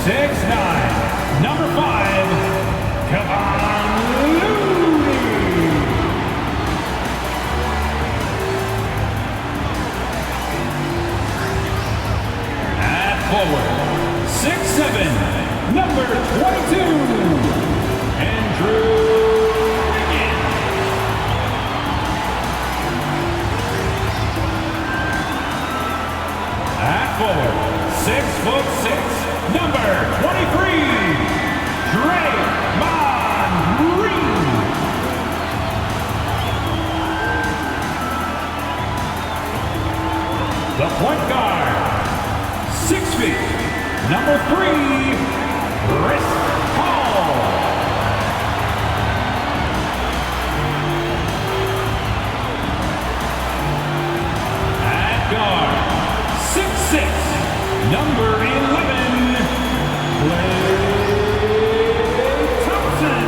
6'9", number 5, Kevon Looney. At forward, 6'7", number 22, Andrew Wiggins. At forward, 6'6", number 23, Draymond Green. The point guard, 6 feet, number 3, Chris Paul. At guard, 6'6", number 11, Klay Thompson.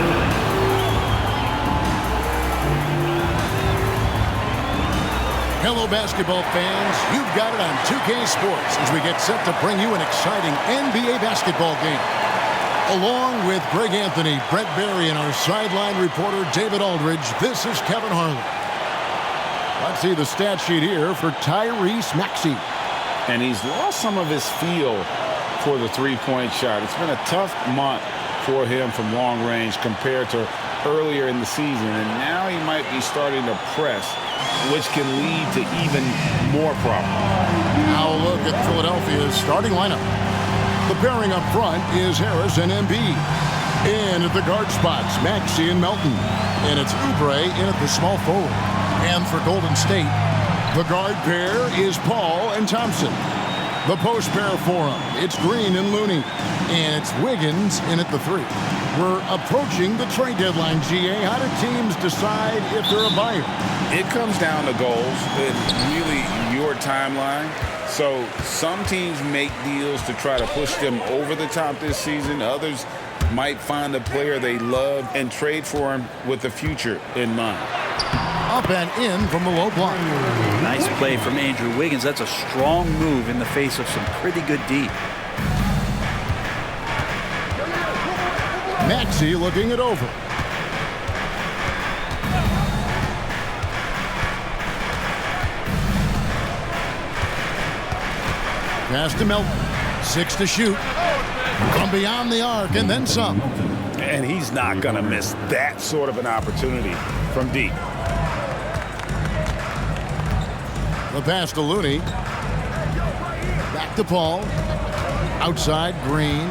Hello, basketball fans. You've got it on 2K Sports as we get set to bring you an exciting NBA basketball game. Along with Greg Anthony, Brett Barry, and our sideline reporter, David Aldridge, this is Kevin Harlan. Let's see the stat sheet here for Tyrese Maxey. And he's lost some of his feel for the three-point shot. It's been a tough month for him from long range compared to earlier in the season. And now he might be starting to press, which can lead to even more problems. Now a look at Philadelphia's starting lineup. The pairing up front is Harris and Embiid. In at the guard spots, Maxey and Melton. And it's Oubre in at the small forward. And for Golden State, the guard pair is Paul and Thompson. The post pair for them, it's Green and Looney. And it's Wiggins in at the 3. We're approaching the trade deadline, GA. How do teams decide if they're a buyer? It comes down to goals and really your timeline. So some teams make deals to try to push them over the top this season. Others might find a player they love and trade for him with the future in mind. Up and in from the low block. Nice play from Andrew Wiggins. That's a strong move in the face of some pretty good D. Maxey looking it over. Pass to Melton. 6 to shoot. From beyond the arc and then some. And he's not going to miss that sort of an opportunity from deep. The pass to Looney. Back to Paul. Outside, Green.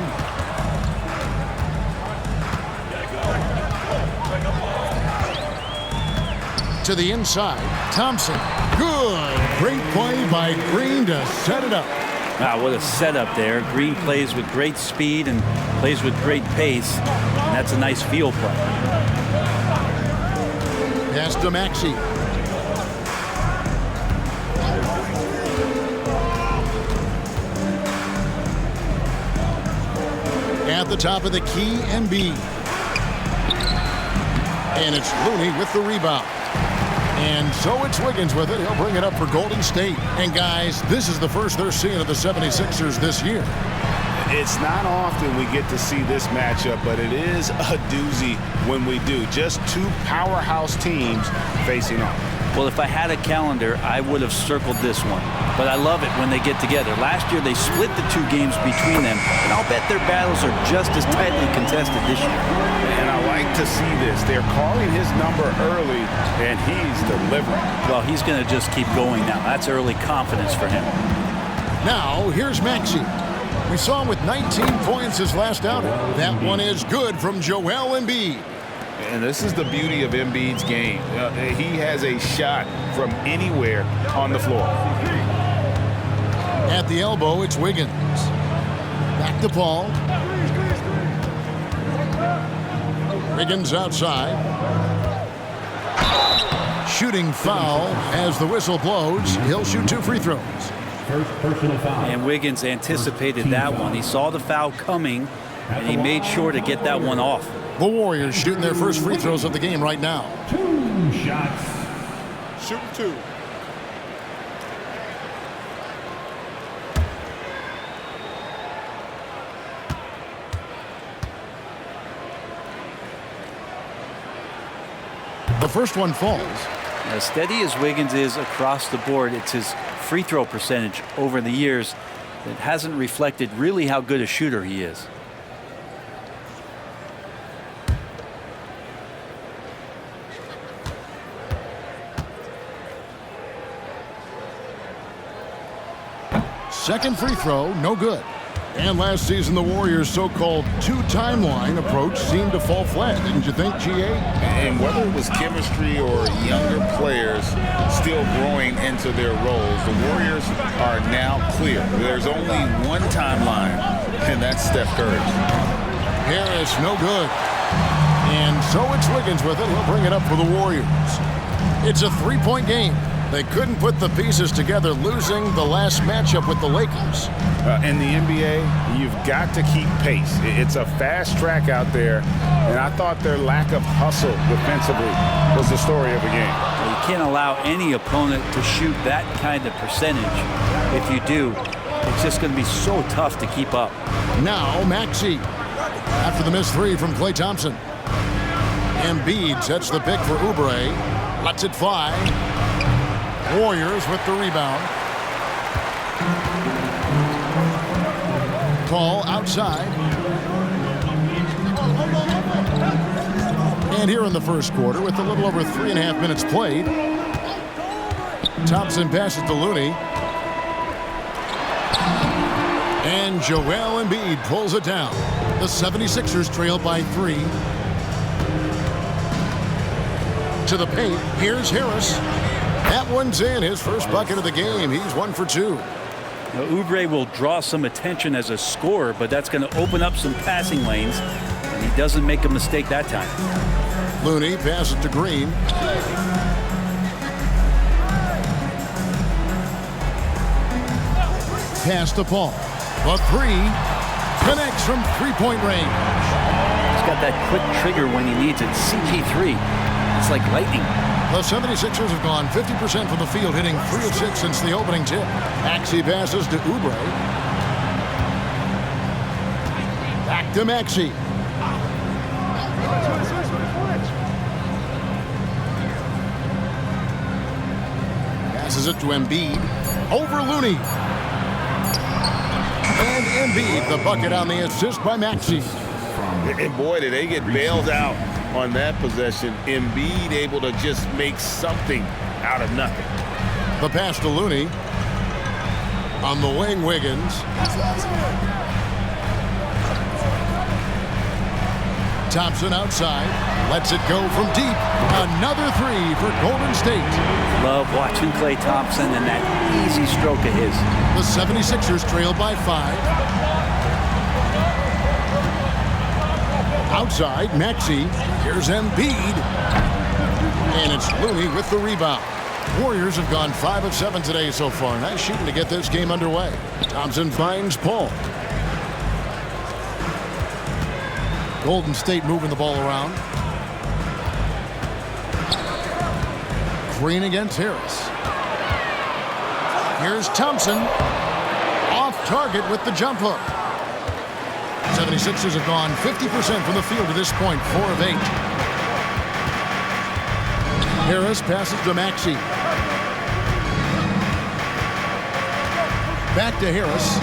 To the inside, Thompson. Good. Great play by Green to set it up. Wow, what a setup there. Green plays with great speed and plays with great pace. And that's a nice field play. Pass to Maxey. At the top of the key, Embiid. And it's Looney with the rebound. And so it's Wiggins with it. He'll bring it up for Golden State. And guys, this is the first they're seeing of the 76ers this year. It's not often we get to see this matchup, but it is a doozy when we do. Just two powerhouse teams facing off. Well, if I had a calendar, I would have circled this one. But I love it when they get together. Last year, they split the two games between them, and I'll bet their battles are just as tightly contested this year. And I like to see this. They're calling his number early, and he's delivering. Well, he's going to just keep going now. That's early confidence for him. Now, here's Maxey. We saw him with 19 points his last outing. That one is good from Joel Embiid. And this is the beauty of Embiid's game. He has a shot from anywhere on the floor. At the elbow, it's Wiggins. Back to Paul. Wiggins outside. Shooting foul as the whistle blows. He'll shoot 2 free throws. First personal foul. And Wiggins anticipated that one. He saw the foul coming, and he made sure to get that one off. The Warriors shooting their first free throws of the game right now. 2 shots. Shooting 2. The first one falls. As steady as Wiggins is across the board, it's his free throw percentage over the years that hasn't reflected really how good a shooter he is. Second free throw, no good. And last season, the Warriors' so-called two-timeline approach seemed to fall flat, didn't you think, G.A.? And whether it was chemistry or younger players still growing into their roles, the Warriors are now clear. There's only one timeline, and that's Steph Curry. Harris, no good. And so it's Wiggins with it. He'll bring it up for the Warriors. It's a three-point game. They couldn't put the pieces together, losing the last matchup with the Lakers. In the NBA, you've got to keep pace. It's a fast track out there, and I thought their lack of hustle defensively was the story of the game. You can't allow any opponent to shoot that kind of percentage. If you do, it's just going to be so tough to keep up. Now Maxey, after the missed three from Klay Thompson. Embiid sets the pick for Oubre, lets it fly. Warriors with the rebound. Paul outside. And here in the first quarter, with a little over 3.5 minutes played, Thompson passes to Looney. And Joel Embiid pulls it down. The 76ers trail by 3. To the paint, here's Harris. That one's in, his first bucket of the game. He's 1 for 2. Now, Oubre will draw some attention as a scorer, but that's going to open up some passing lanes, and he doesn't make a mistake that time. Looney passes to Green. Pass to Paul. The three connects from three-point range. He's got that quick trigger when he needs it. CP3, it's like lightning. The 76ers have gone 50% from the field, hitting 3 of 6 since the opening tip. Maxey passes to Oubre. Back to Maxey. Passes it to Embiid. Over Looney. And Embiid, the bucket on the assist by Maxey. And boy, did they get bailed out on that possession. Embiid able to just make something out of nothing. The pass to Looney. On the wing, Wiggins. Thompson outside. Lets it go from deep. Another three for Golden State. Love watching Klay Thompson and that easy stroke of his. The 76ers trail by 5. Outside, Maxey. Here's Embiid. And it's Looney with the rebound. Warriors have gone 5 of 7 today so far. Nice shooting to get this game underway. Thompson finds Paul. Golden State moving the ball around. Green against Harris. Here's Thompson. Off target with the jump hook. 76ers have gone 50% from the field to this point, 4 of 8. Harris passes to Maxey. Back to Harris.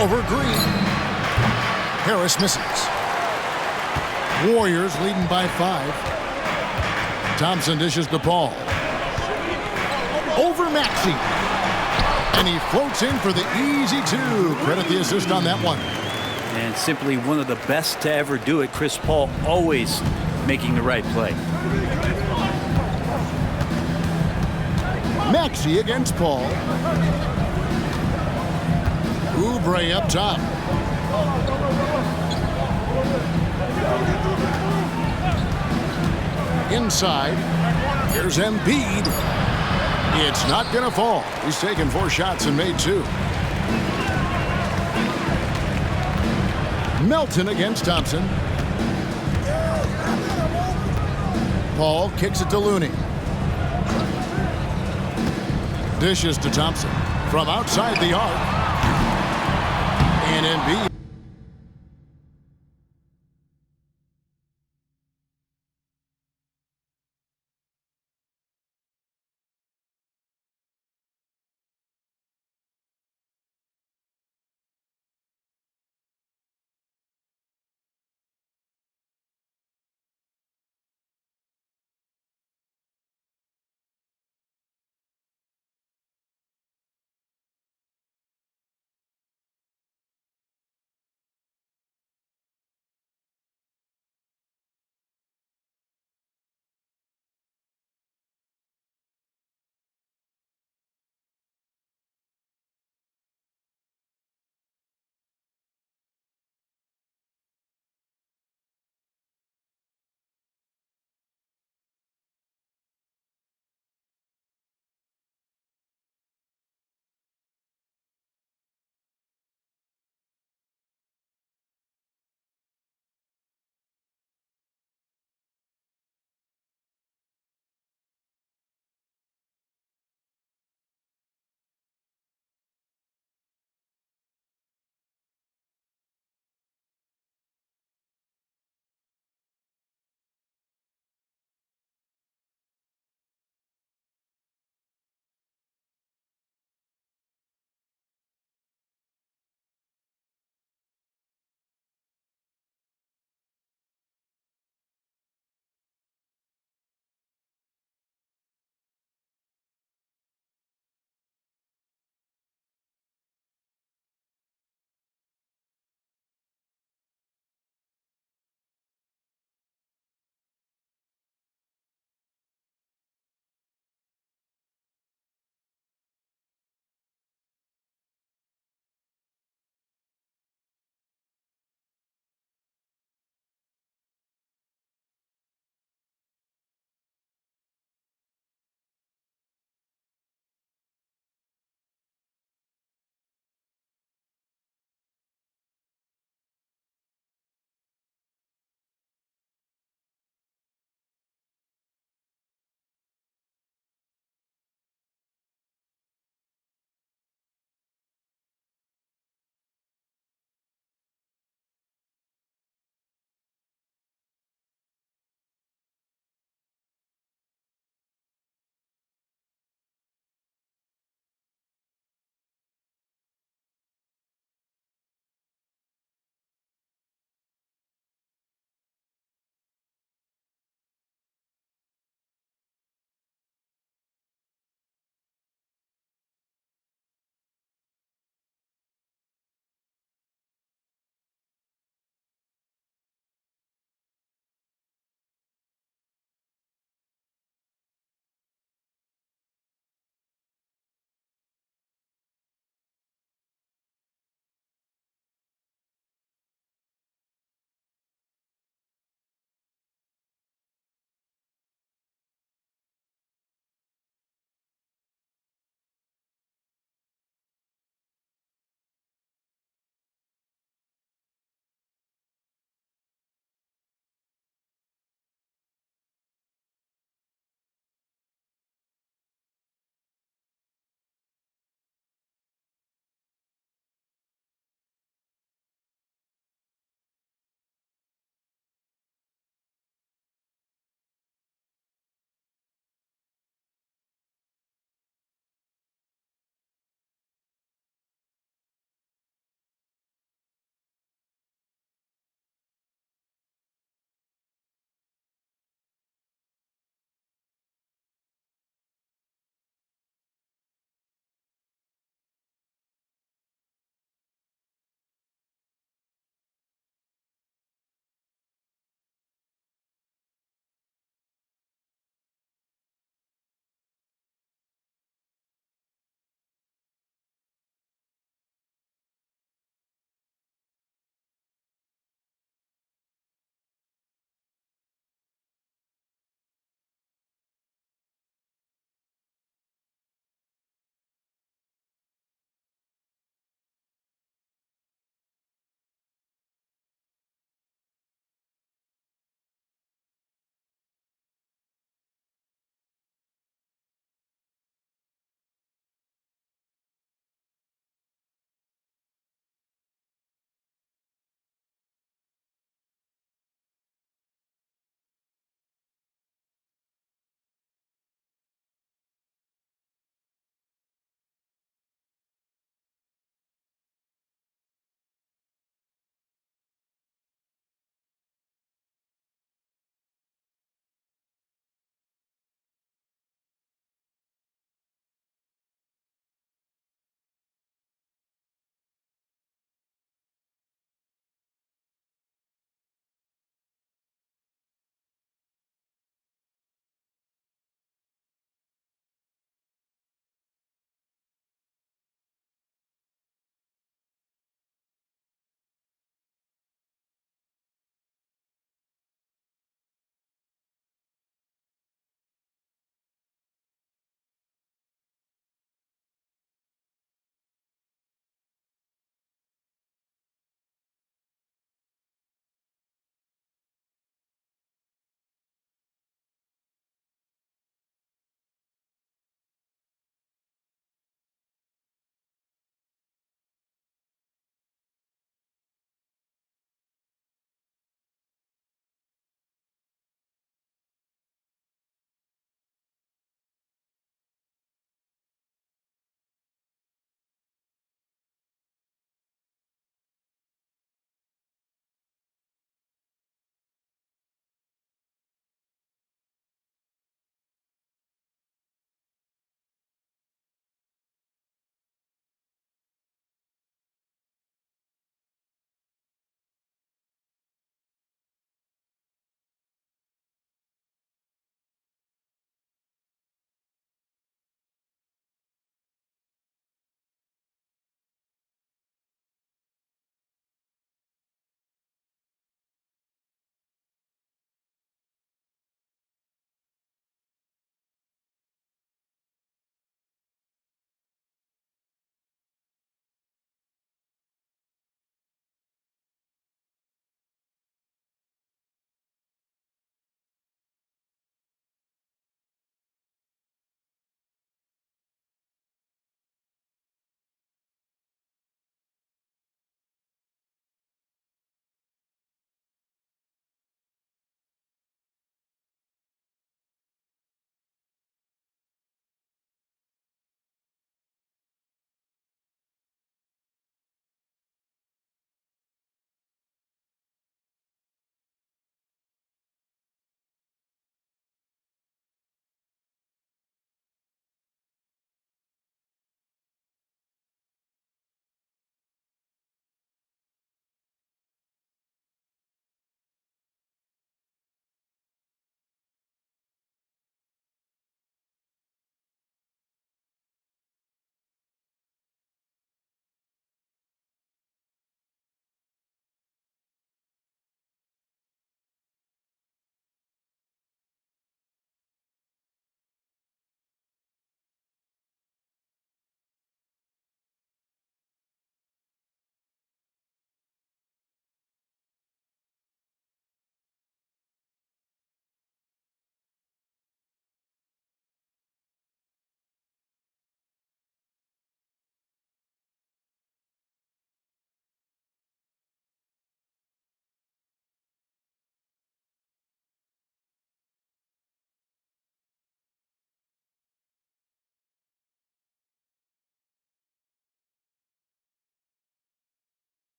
Over Green. Harris misses. Warriors leading by 5. Thompson dishes to Paul. Over Maxey. And he floats in for the easy 2. Credit the assist on that one. And simply one of the best to ever do it. Chris Paul always making the right play. Maxey against Paul. Oubre up top. Inside. Here's Embiid. It's not going to fall. He's taken 4 shots and made 2. Melton against Thompson. Paul kicks it to Looney. Dishes to Thompson from outside the arc. And Embiid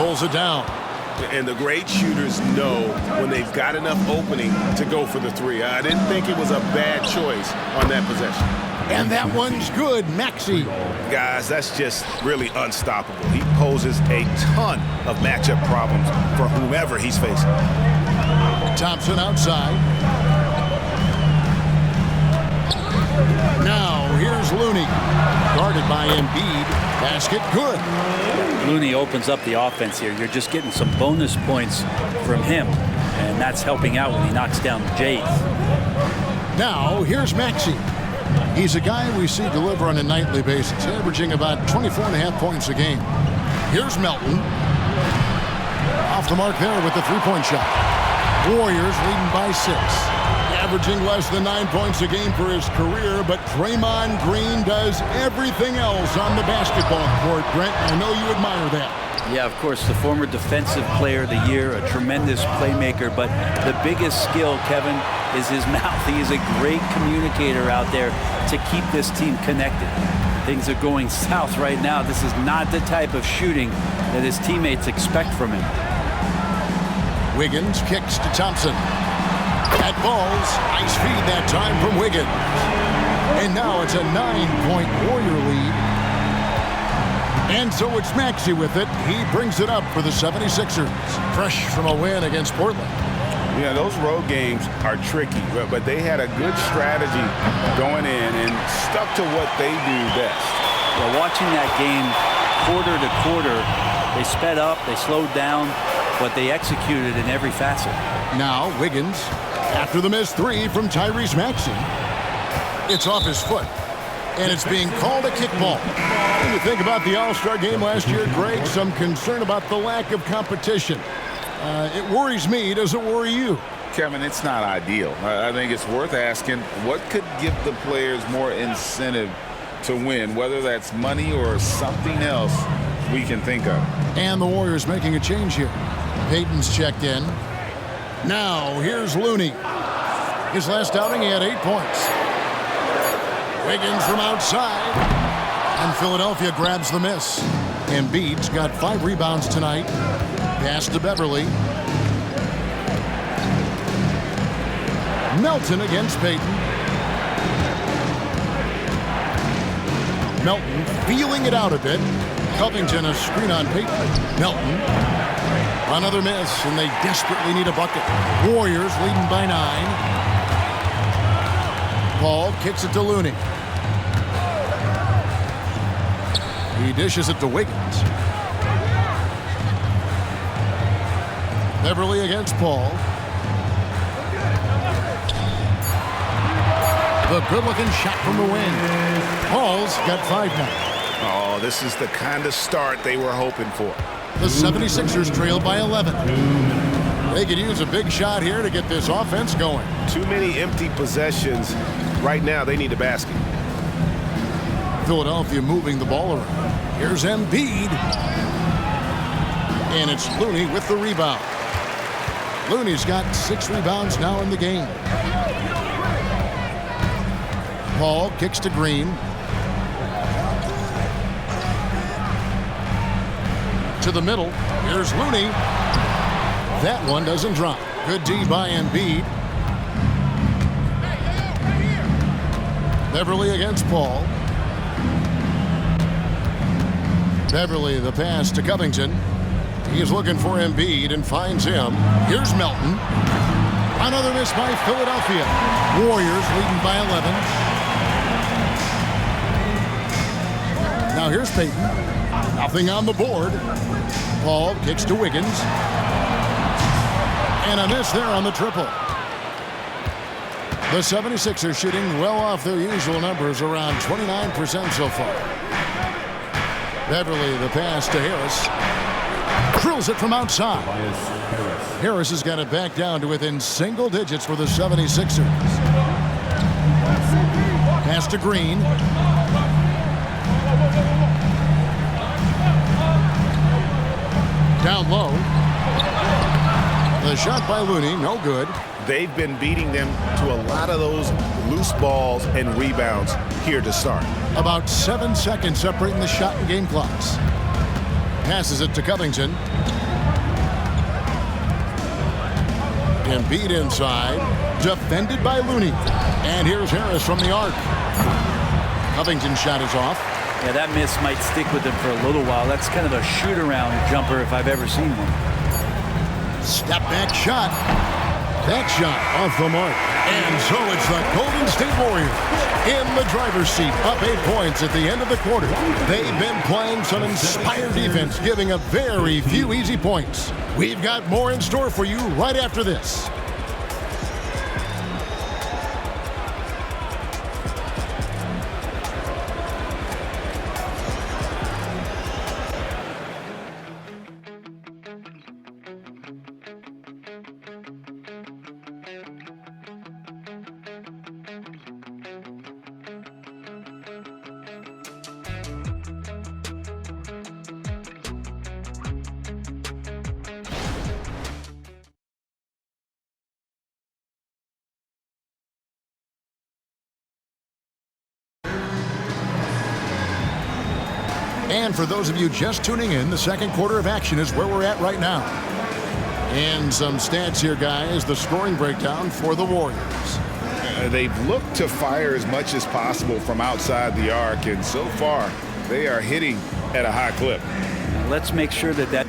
pulls it down. And the great shooters know when they've got enough opening to go for the three. I didn't think it was a bad choice on that possession. And that one's good. Maxey. Guys, that's just really unstoppable. He poses a ton of matchup problems for whomever he's facing. Thompson outside. Now here's Looney. Guarded by Embiid. Basket good. Looney opens up the offense here. You're just getting some bonus points from him, and that's helping out when he knocks down Jays. Now here's Maxey. He's a guy we see deliver on a nightly basis, averaging about 24.5 points a game. Here's Melton. Off the mark there with the three-point shot. Warriors leading by 6. Averaging less than 9 points a game for his career, but Draymond Green does everything else on the basketball court. Brent, I know you admire that. Yeah, of course, the former defensive player of the year, a tremendous playmaker, but the biggest skill, Kevin, is his mouth. He is a great communicator out there to keep this team connected. Things are going south right now. This is not the type of shooting that his teammates expect from him. Wiggins kicks to Thompson. That falls. Nice feed that time from Wiggins. And now it's a 9-point Warrior lead. And so it's Maxey with it. He brings it up for the 76ers. Fresh from a win against Portland. Yeah, those road games are tricky, but they had a good strategy going in and stuck to what they do best. Well, watching that game quarter to quarter, they sped up, they slowed down, but they executed in every facet. Now Wiggins, after the missed three from Tyrese Maxey. It's off his foot, and it's being called a kickball. When you think about the All-Star game last year, Greg, some concern about the lack of competition. It worries me. Does it worry you? Kevin, it's not ideal. I think it's worth asking what could give the players more incentive to win, whether that's money or something else we can think of. And the Warriors making a change here. Payton's checked in. Now, here's Looney. His last outing, he had 8 points. Wiggins from outside. And Philadelphia grabs the miss. Embiid's got 5 rebounds tonight. Pass to Beverly. Melton against Payton. Melton feeling it out a bit. Covington a screen on Payton. Melton. Another miss, and they desperately need a bucket. Warriors leading by 9. Paul kicks it to Looney. He dishes it to Wiggins. Beverly against Paul. The good-looking shot from the wing. Paul's got 5 now. Oh, this is the kind of start they were hoping for. The 76ers trailed by 11. They could use a big shot here to get this offense going. Too many empty possessions. Right now, they need a basket. Philadelphia moving the ball around. Here's Embiid. And it's Looney with the rebound. Looney's got 6 rebounds now in the game. Paul kicks to Green. To the middle. Here's Looney. That one doesn't drop. Good D by Embiid. Beverly against Paul. Beverly the pass to Covington. He's looking for Embiid and finds him. Here's Melton. Another miss by Philadelphia. Warriors leading by 11. Now here's Payton. Nothing on the board. Paul kicks to Wiggins. And a miss there on the triple. The 76ers shooting well off their usual numbers, around 29% so far. Beverly the pass to Harris. Drills it from outside. Harris has got it back down to within single digits for the 76ers. Pass to Green. Down low. The shot by Looney, no good. They've been beating them to a lot of those loose balls and rebounds here to start. About 7 seconds separating the shot and game clocks. Passes it to Covington. Embiid inside, defended by Looney. And here's Harris from the arc. Covington's shot is off. Yeah, that miss might stick with him for a little while. That's kind of a shoot-around jumper if I've ever seen one. Step back shot. That shot off the mark. And so it's the Golden State Warriors in the driver's seat, up 8 points at the end of the quarter. They've been playing some inspired defense, giving up very few easy points. We've got more in store for you right after this. And for those of you just tuning in, the second quarter of action is where we're at right now. And some stats here, guys. The scoring breakdown for the Warriors. They've looked to fire as much as possible from outside the arc, and so far they are hitting at a high clip. Let's make sure that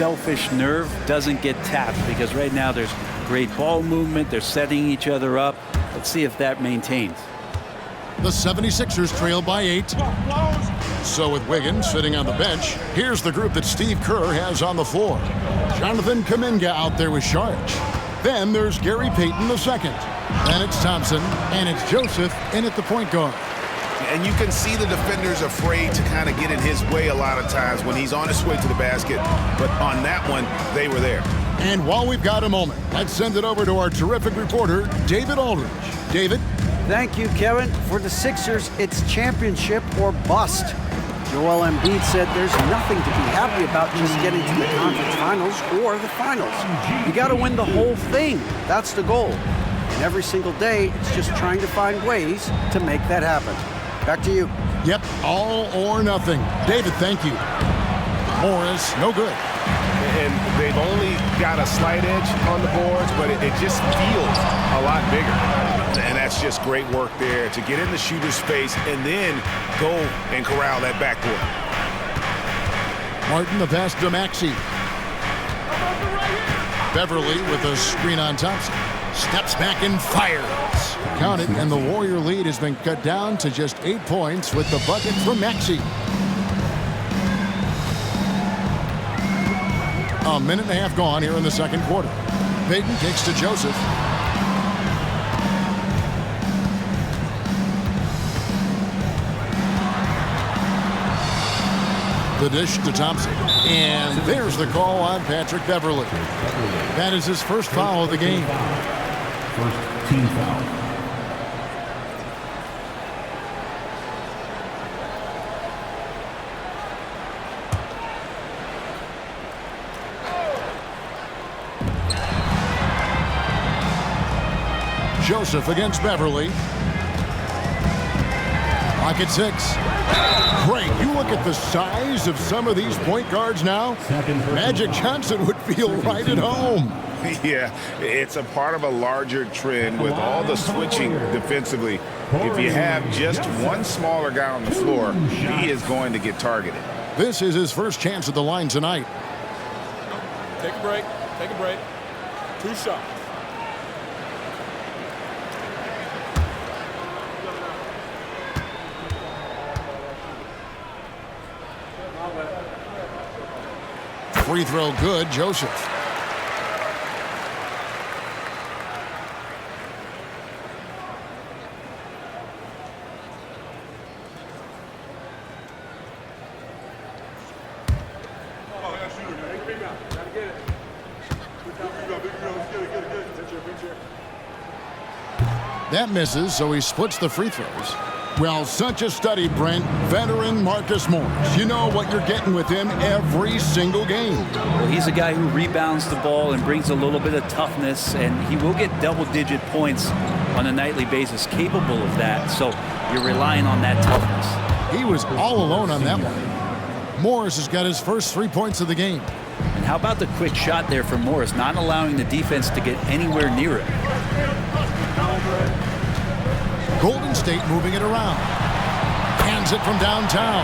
selfish nerve doesn't get tapped, because right now there's great ball movement. They're setting each other up. Let's see if that maintains. The 76ers trail by 8. So with Wiggins sitting on the bench, here's the group that Steve Kerr has on the floor. Jonathan Kuminga out there with Saric. Then there's Gary Payton II. Then it's Thompson, and it's Joseph in at the point guard. And you can see the defenders afraid to kind of get in his way a lot of times when he's on his way to the basket. But on that one, they were there. And while we've got a moment, let's send it over to our terrific reporter, David Aldridge. David? Thank you, Kevin. For the Sixers, it's championship or bust. Joel Embiid said there's nothing to be happy about just getting to the conference finals or the finals. You got to win the whole thing. That's the goal. And every single day, it's just trying to find ways to make that happen. Back to you. Yep, all or nothing. David, thank you. Morris, no good. And they've only got a slight edge on the boards, but it just feels a lot bigger. And that's just great work there to get in the shooter's space and then go and corral that backboard. Martin, the pass to Maxey. Beverly with a screen on Thompson. Steps back and fires. Count it, and the Warrior lead has been cut down to just 8 points with the bucket from Maxey. A minute and a half gone here in the second quarter. Payton kicks to Joseph. The dish to Thompson. And there's the call on Patrick Beverly. That is his first foul of the game. First team foul. Joseph against Beverly. Lock at 6. Great. You look at the size of some of these point guards now. Magic Johnson would feel right at home. Yeah, it's a part of a larger trend with all the switching defensively. If you have just one smaller guy on the floor, he is going to get targeted. This is his first chance at the line tonight. Take a break. Take a break. 2 shots. Free throw good, Joseph. That misses, so he splits the free throws. Well, such a study, Brent. Veteran Marcus Morris. You know what you're getting with him every single game. Well, he's a guy who rebounds the ball and brings a little bit of toughness, and he will get double-digit points on a nightly basis, capable of that. So you're relying on that toughness. He was all alone on that one. Morris has got his first 3 points of the game. And how about the quick shot there from Morris, not allowing the defense to get anywhere near it? Golden State moving it around. Hands it from downtown.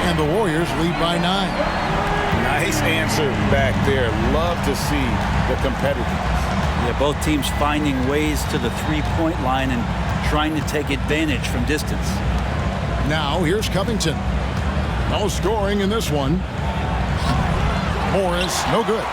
And the Warriors lead by 9. Nice answer back there. Love to see the competitiveness. Yeah, both teams finding ways to the three-point line and trying to take advantage from distance. Now here's Covington. No scoring in this one. Morris, no good.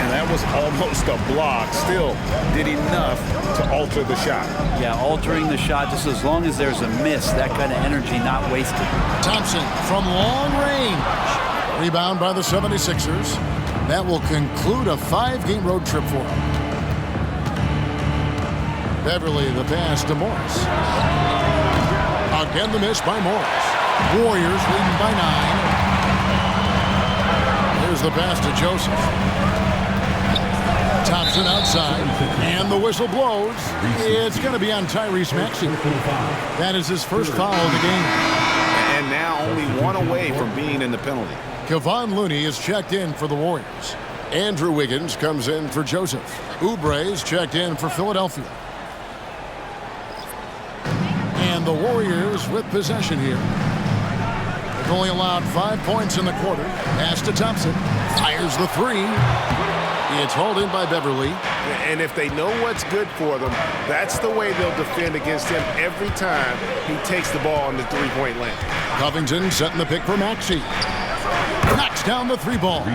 And that was almost a block. Still did enough to alter the shot. Yeah, altering the shot just as long as there's a miss, that kind of energy not wasted. Thompson from long range. Rebound by the 76ers. That will conclude a 5-game road trip for him. Beverly the pass to Morris. Again the miss by Morris. Warriors leading by 9. Here's the pass to Joseph. Thompson outside, and the whistle blows. It's going to be on Tyrese Maxey. That is his first foul of the game. And now only one away from being in the penalty. Kevon Looney is checked in for the Warriors. Andrew Wiggins comes in for Joseph. Oubre is checked in for Philadelphia. And the Warriors with possession here. They've only allowed 5 points in the quarter. Pass to Thompson. Fires the 3. It's hauled in by Beverly. And if they know what's good for them, that's the way they'll defend against him every time he takes the ball in the three-point lane. Covington setting the pick for Maxey. Knocks down the three ball.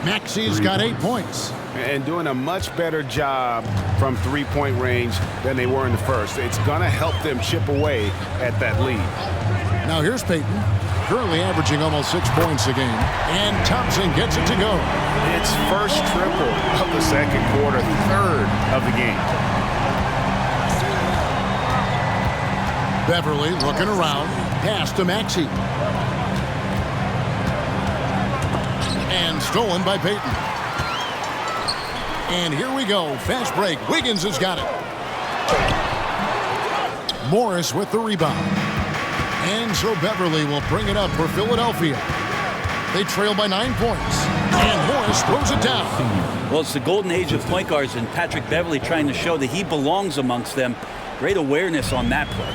Maxey's got 8 points. And doing a much better job from three-point range than they were in the first. It's going to help them chip away at that lead. Now here's Payton, currently averaging almost 6 points a game. And Thompson gets it to go. It's first triple of the second quarter, third of the game. Beverly looking around, pass to Maxey. And stolen by Payton. And here we go, fast break. Wiggins has got it. Morris with the rebound. And so Beverly will bring it up for Philadelphia. They trail by 9 points. And Morris throws it down. Well, it's the golden age of point guards, and Patrick Beverly trying to show that he belongs amongst them. Great awareness on that play.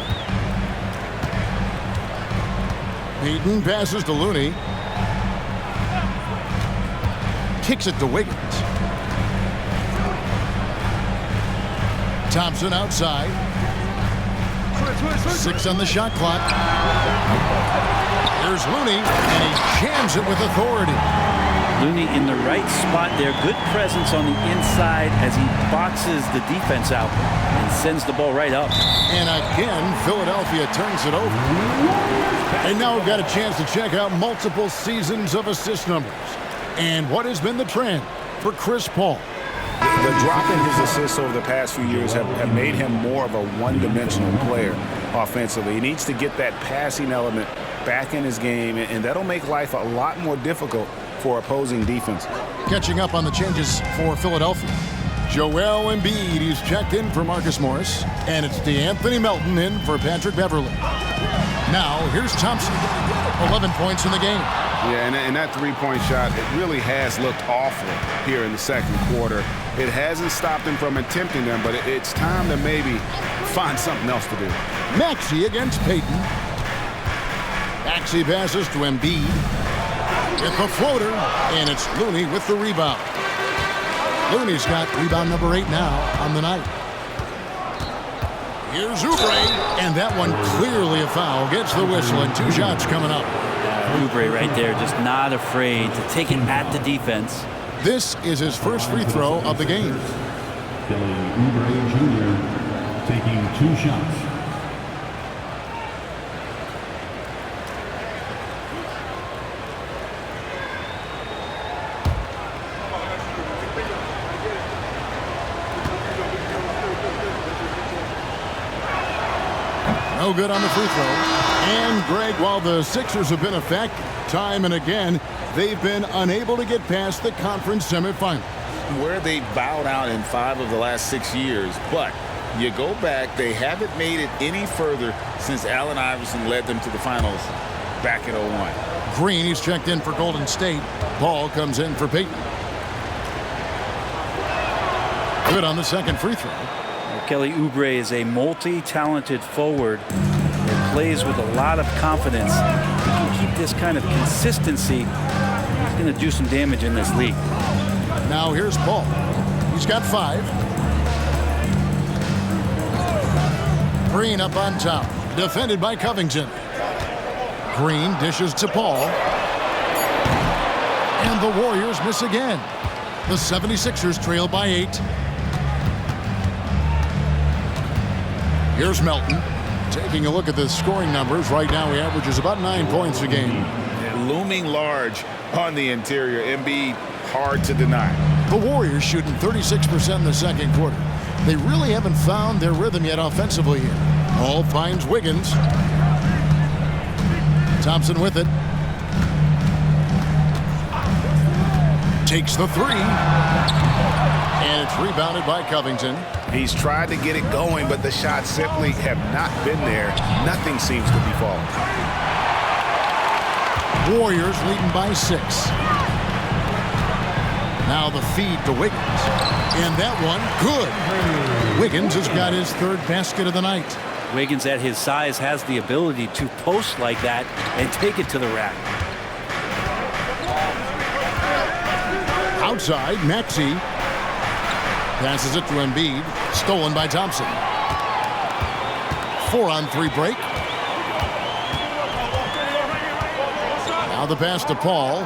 Payton passes to Looney. Kicks it to Wiggins. Thompson outside. 6 on the shot clock. Here's Looney, and he jams it with authority. Looney in the right spot there. Good presence on the inside as he boxes the defense out and sends the ball right up. And again, Philadelphia turns it over. And now we've got a chance to check out multiple seasons of assist numbers. And what has been the trend for Chris Paul? The drop in his assists over the past few years have made him more of a one-dimensional player offensively. He needs to get that passing element back in his game, and that'll make life a lot more difficult for opposing defenses. Catching up on the changes for Philadelphia. Joel Embiid, he's checked in for Marcus Morris, and it's DeAnthony Melton in for Patrick Beverly. Now, here's Thompson. 11 points in the game. Yeah, and that three-point shot, it really has looked awful here in the second quarter. It hasn't stopped him from attempting them, but it's time to maybe find something else to do. Maxey against Payton. Maxey passes to Embiid. With the floater, and it's Looney with the rebound. Looney's got rebound number 8 now on the night. Here's Oubre, and that one clearly a foul. Gets the whistle, and 2 shots coming up. Oubre right there, just not afraid to take it at the defense. This is his first free throw of the game. Kelly Oubre Jr. taking 2 shots. No good on the free throw. And Greg, while the Sixers have been effective time and again, they've been unable to get past the conference semifinal. Where they bowed out in 5 of the last 6 years, but you go back, they haven't made it any further since Allen Iverson led them to the finals back in '01. Green, he's checked in for Golden State. Ball comes in for Payton. Good on the second free throw. Kelly Oubre is a multi-talented forward that plays with a lot of confidence. If he can keep this kind of consistency, he's going to do some damage in this league. Now here's Paul. He's got 5. Green up on top. Defended by Covington. Green dishes to Paul. And the Warriors miss again. The 76ers trail by 8. Here's Melton. Taking a look at the scoring numbers. Right now he averages about 9 points a game. Looming large on the interior. Embiid, hard to deny. The Warriors shooting 36% in the second quarter. They really haven't found their rhythm yet offensively here. Hall finds Wiggins. Thompson with it. Takes the 3. And it's rebounded by Covington. He's tried to get it going, but the shots simply have not been there. Nothing seems to be falling. Warriors leading by 6. Now the feed to Wiggins. And that one, good. Wiggins has got his 3rd basket of the night. Wiggins at his size has the ability to post like that and take it to the rack. Outside, Maxey. passes it to Embiid. Stolen by Thompson. 4-on-3 break. Now the pass to Paul.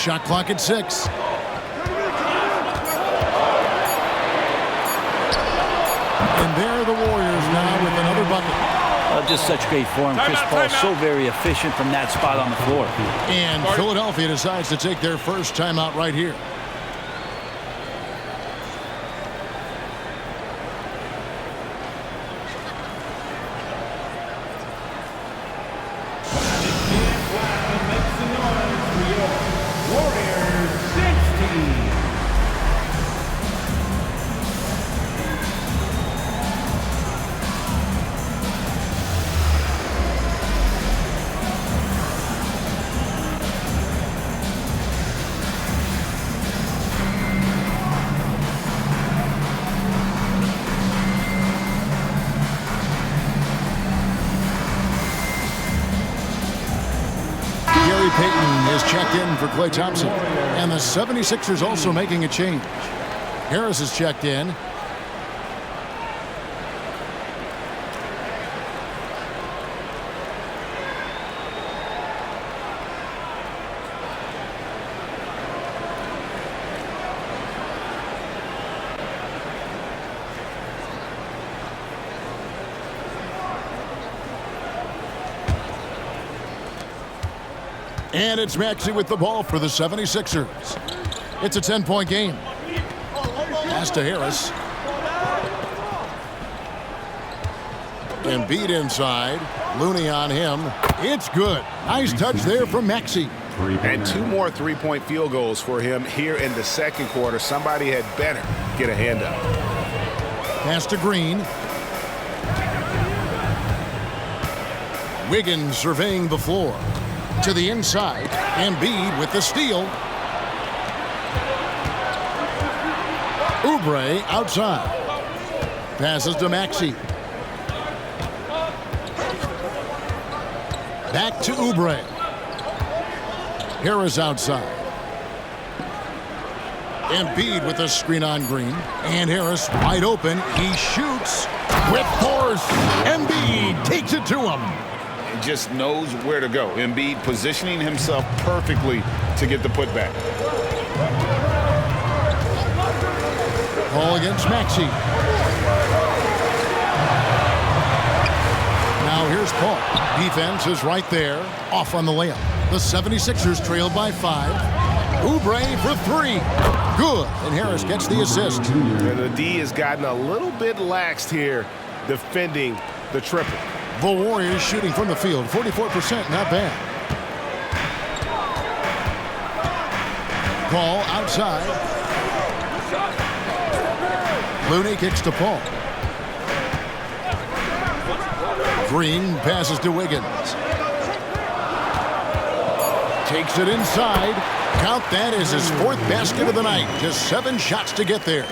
Shot clock at 6. And there are the Warriors now with another bucket. Just such great form. Chris Paul so very efficient from that spot on the floor. And Philadelphia decides to take their first timeout right here. Payton is checked in for Klay Thompson. And the 76ers also making a change. Harris is checked in. And it's Maxey with the ball for the 76ers. It's a 10-point game. Pass to Harris. Embiid inside. Looney on him. It's good. Nice touch there from Maxey. And 2 more three-point field goals for him here in the second quarter. Somebody had better get a hand up. Pass to Green. Wiggins surveying the floor. To the inside. Embiid with the steal. Oubre outside. Passes to Maxey. Back to Oubre. Harris outside. Embiid with a screen on Green. And Harris wide open. He shoots with force. Embiid takes it to him. Just knows where to go. Embiid positioning himself perfectly to get the putback. Ball against Maxey. Now here's Paul. Defense is right there. Off on the layup. The 76ers trailed by 5. Oubre for 3. Good. And Harris gets the assist. And the D has gotten a little bit laxed here defending the triple. The Warriors shooting from the field, 44%, not bad. Paul outside. Looney kicks to Paul. Green passes to Wiggins. Takes it inside. Count that as his 4th basket of the night. Just 7 shots to get there.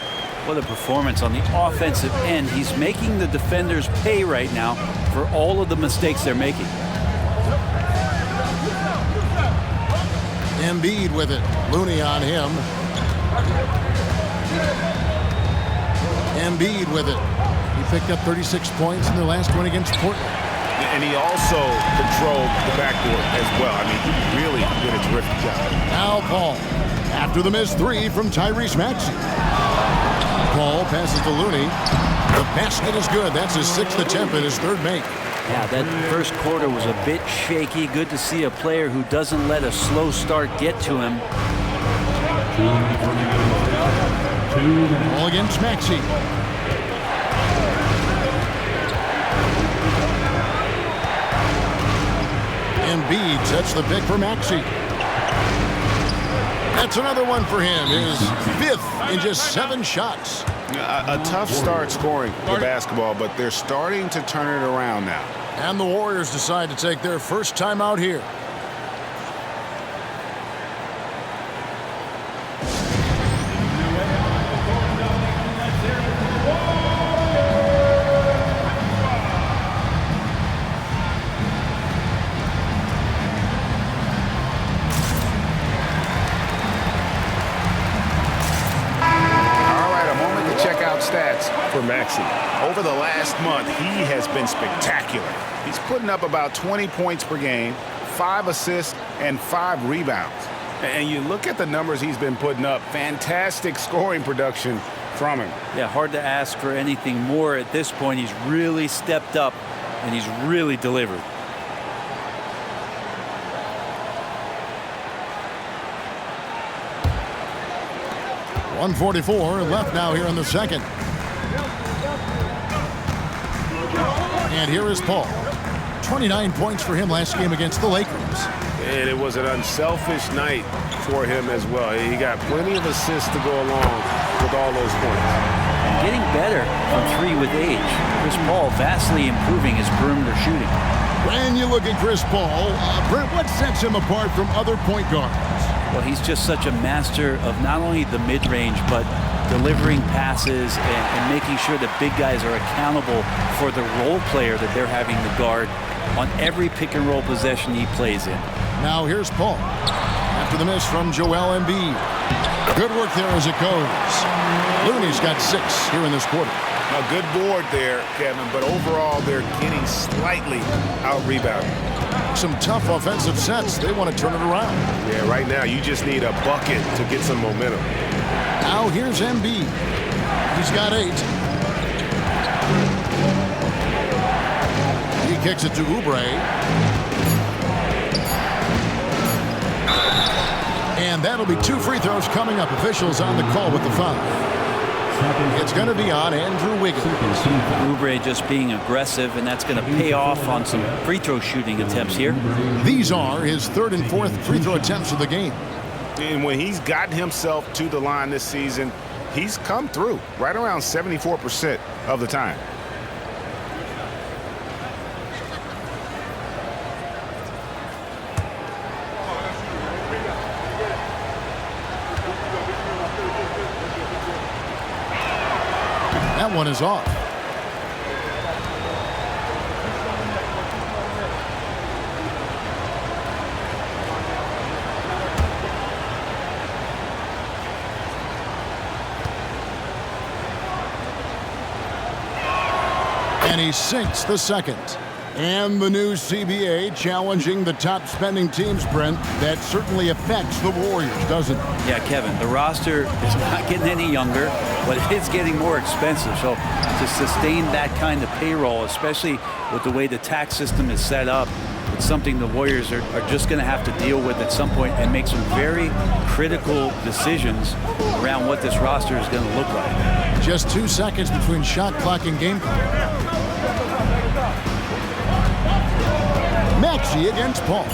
What a performance on the offensive end. He's making the defenders pay right now for all of the mistakes they're making. Embiid with it. Looney on him. Embiid with it. He picked up 36 points in the last one against Portland. And he also controlled the backcourt as well. I mean, he really did a terrific job. Now Paul. After the missed 3 from Tyrese Maxey. Paul passes to Looney. The basket is good. That's his 6th attempt and his 3rd make. Yeah, that first quarter was a bit shaky. Good to see a player who doesn't let a slow start get to him. Ball against Maxey. Embiid sets the pick for Maxey. That's another one for him. His 5th in just 7 shots. A tough start scoring the basketball, but they're starting to turn it around now. And the Warriors decide to take their first time out here. Stats for Maxey. Over the last month, he has been spectacular. He's putting up about 20 points per game, 5 assists, and 5 rebounds. And you look at the numbers he's been putting up. Fantastic scoring production from him. Yeah, hard to ask for anything more at this point. He's really stepped up, and he's really delivered. .144 left now here in the second. And here is Paul. 29 points for him last game against the Lakers. And it was an unselfish night for him as well. He got plenty of assists to go along with all those points. Getting better from three with age. Chris Paul vastly improving his perimeter shooting. When you look at Chris Paul, Brent, what sets him apart from other point guards? Well, he's just such a master of not only the mid-range, but delivering passes and making sure that big guys are accountable for the role player that they're having to guard on every pick and roll possession he plays in. Now here's Paul. After the miss from Joel Embiid. Good work there as it goes. Looney's got 6 here in this quarter. A good board there, Kevin, but overall they're getting slightly out-rebounded. Some tough offensive sets. They want to turn it around. Yeah, right now you just need a bucket to get some momentum. Now here's Embiid. He's got 8. He kicks it to Oubre. And that'll be 2 free throws coming up. Officials on the call with the foul. It's going to be on Andrew Wiggins. Oubre just being aggressive, and that's going to pay off on some free throw shooting attempts here. These are his 3rd and 4th free throw attempts of the game. And when he's gotten himself to the line this season, he's come through right around 74% of the time. That one is off. And he sinks the second. And the new CBA challenging the top spending teams, Brent. That certainly affects the Warriors, doesn't it? Yeah, Kevin, the roster is not getting any younger, but it's getting more expensive. So to sustain that kind of payroll, especially with the way the tax system is set up, it's something the Warriors are just going to have to deal with at some point and make some very critical decisions around what this roster is going to look like. Just 2 seconds between shot clock and game clock. Maxey against Paul.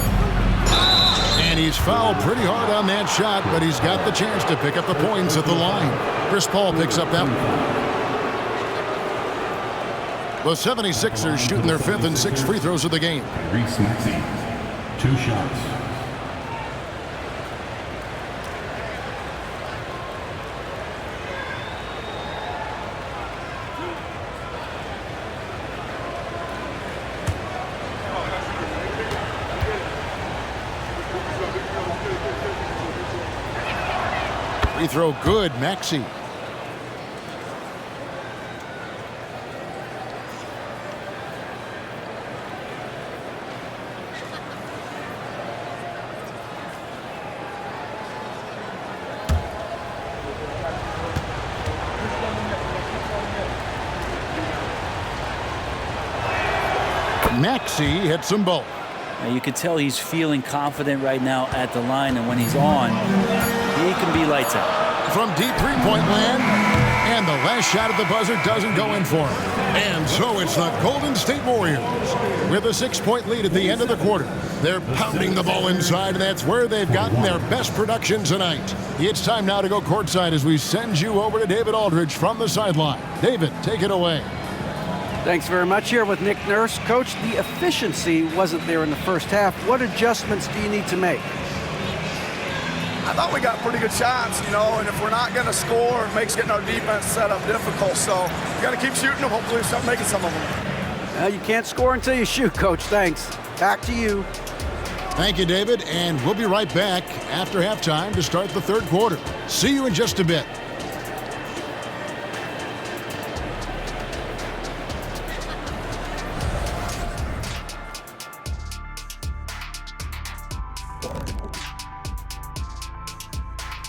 And he's fouled pretty hard on that shot, but he's got the chance to pick up the points at the line. Chris Paul picks up that one. The 76ers shooting their 5th and 6th free throws of the game. Reese Maxey, 2 shots. Free throw good, Maxey. Maxey hits them both. Now you can tell he's feeling confident right now at the line, and when he's on, he can be lights out. From deep three-point land, and the last shot at the buzzer doesn't go in for him. And so it's the Golden State Warriors with a 6-point lead at the end of the quarter. They're pounding the ball inside, and that's where they've gotten their best production tonight. It's time now to go courtside as we send you over to David Aldridge from the sideline. David, take it away. Thanks very much. Here with Nick Nurse. Coach, the efficiency wasn't there in the first half. What adjustments do you need to make? I thought we got pretty good shots, and if we're not going to score, it makes getting our defense set up difficult. So we got to keep shooting them. Hopefully we start making some of them. You can't score until you shoot, Coach. Thanks. Back to you. Thank you, David, and we'll be right back after halftime to start the third quarter. See you in just a bit.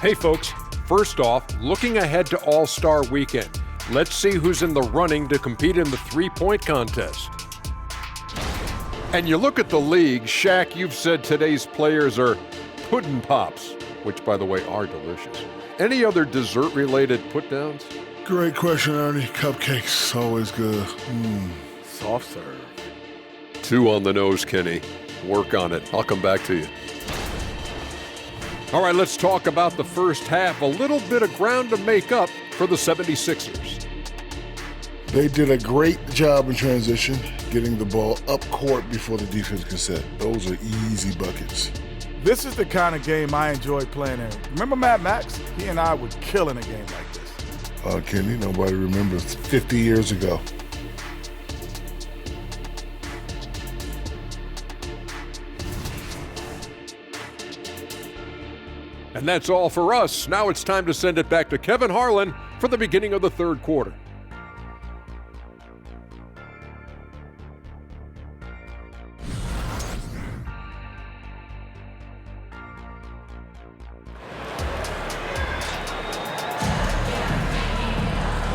Hey folks, first off, looking ahead to All-Star Weekend, let's see who's in the running to compete in the three-point contest. And you look at the league, Shaq, you've said today's players are puddin' pops, which by the way are delicious. Any other dessert-related put-downs? Great question, Ernie. Cupcakes, always good. Soft serve. 2 on the nose, Kenny. Work on it. I'll come back to you. All right, let's talk about the first half. A little bit of ground to make up for the 76ers. They did a great job in transition, getting the ball up court before the defense can set. Those are easy buckets. This is the kind of game I enjoy playing in. Remember Mad Max? He and I would kill in a game like this. Kenny, nobody remembers 50 years ago. And that's all for us. Now it's time to send it back to Kevin Harlan for the beginning of the third quarter.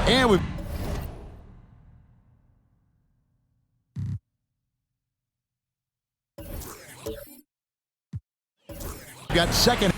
And we've got second.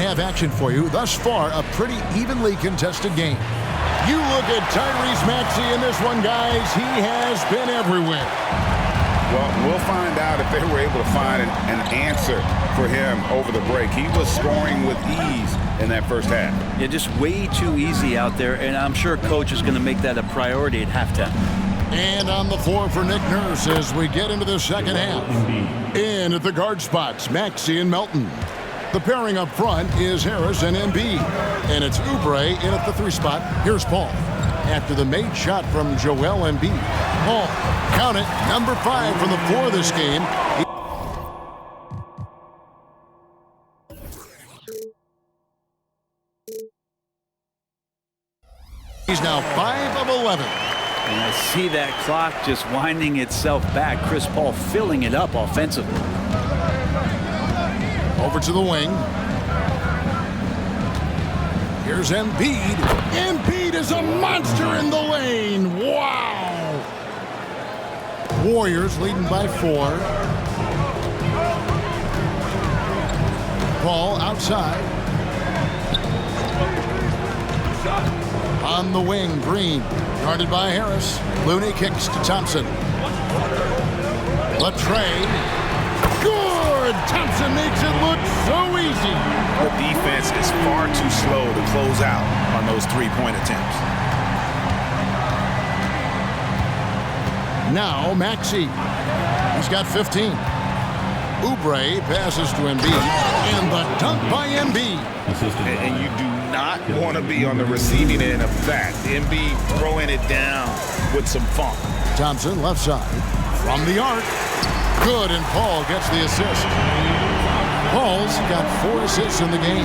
Have action for you. Thus far, a pretty evenly contested game. You look at Tyrese Maxey in this one, guys. He has been everywhere. Well, we'll find out if they were able to find an answer for him over the break. He was scoring with ease in that first half. Yeah, just way too easy out there, and I'm sure coach is going to make that a priority at halftime. And on the floor for Nick Nurse as we get into the second half. In at the guard spots, Maxey and Melton. The pairing up front is Harris and Embiid. And it's Oubre in at the 3 spot. Here's Paul. After the made shot from Joel Embiid. Paul, count it, number 5 from the floor this game. He's now 5 of 11. And I see that clock just winding itself back. Chris Paul filling it up offensively. Over to the wing. Here's Embiid. Embiid is a monster in the lane. Wow. Warriors leading by 4. Paul outside. On the wing, Green. Guarded by Harris. Looney kicks to Thompson. Latrey. Good! Thompson makes it look so easy. The defense is far too slow to close out on those 3-point attempts. Now Maxey. He's got 15. Oubre passes to Embiid. And the dunk by Embiid. And you do not want to be on the receiving end of that. Embiid throwing it down with some funk. Thompson left side. From the arc. Good, and Paul gets the assist. Paul's got 4 assists in the game.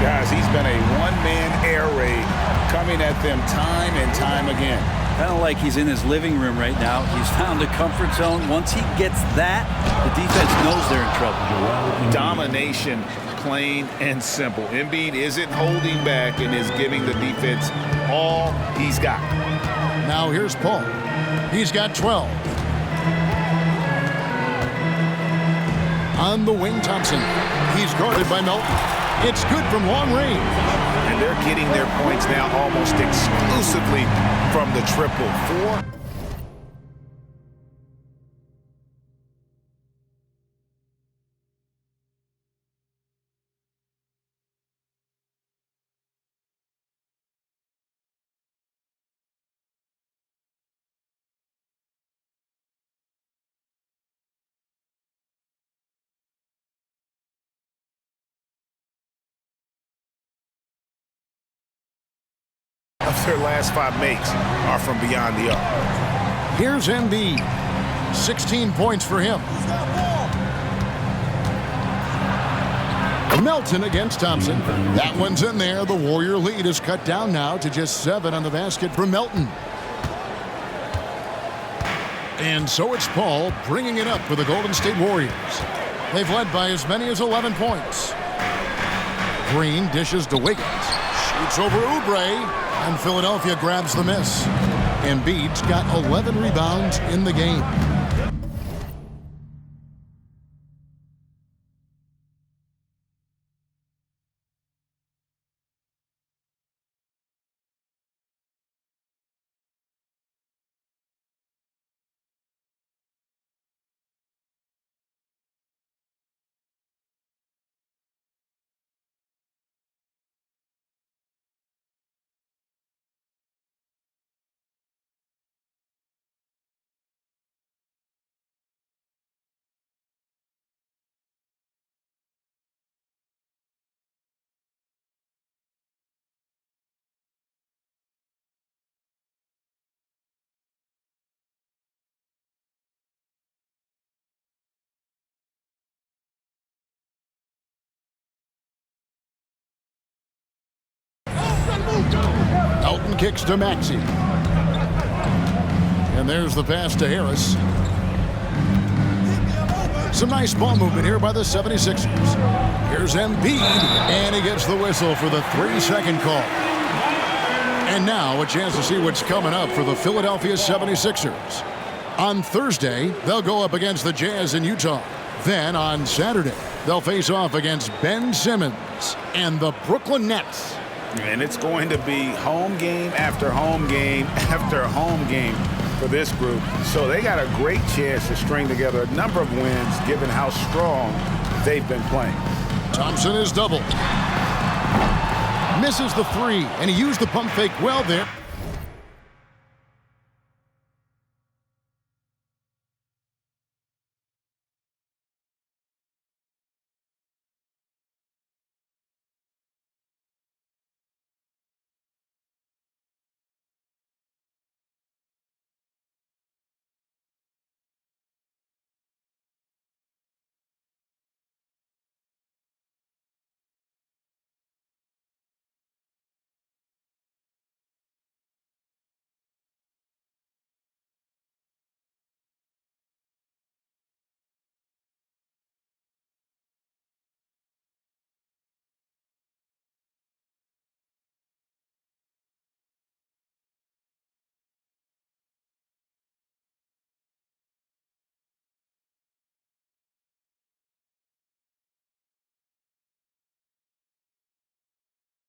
Guys, he's been a one-man air raid coming at them time and time again. Kind of like he's in his living room right now. He's found a comfort zone. Once he gets that, the defense knows they're in trouble. Domination, plain and simple. Embiid isn't holding back and is giving the defense all he's got. Now here's Paul. He's got 12. On the wing, Thompson. He's guarded by Melton. It's good from long range. And they're getting their points now almost exclusively from the triple. 4. Of their last 5 makes are from beyond the arc. Here's Embiid. 16 points for him. Melton against Thompson. That one's in there. The Warrior lead is cut down now to just 7 on the basket for Melton. And so it's Paul bringing it up for the Golden State Warriors. They've led by as many as 11 points. Green dishes to Wiggins. Shoots over Oubre. And Philadelphia grabs the miss. Embiid's got 11 rebounds in the game. Elton kicks to Maxey. And there's the pass to Harris. Some nice ball movement here by the 76ers. Here's Embiid, and he gets the whistle for the 3-second call. And now a chance to see what's coming up for the Philadelphia 76ers. On Thursday, they'll go up against the Jazz in Utah. Then on Saturday, They'll face off against Ben Simmons and the Brooklyn Nets. And it's going to be home game after home game after home game for this group. So they got a great chance to string together a number of wins given how strong they've been playing. Thompson is doubled. Misses the three, and he used the pump fake well there.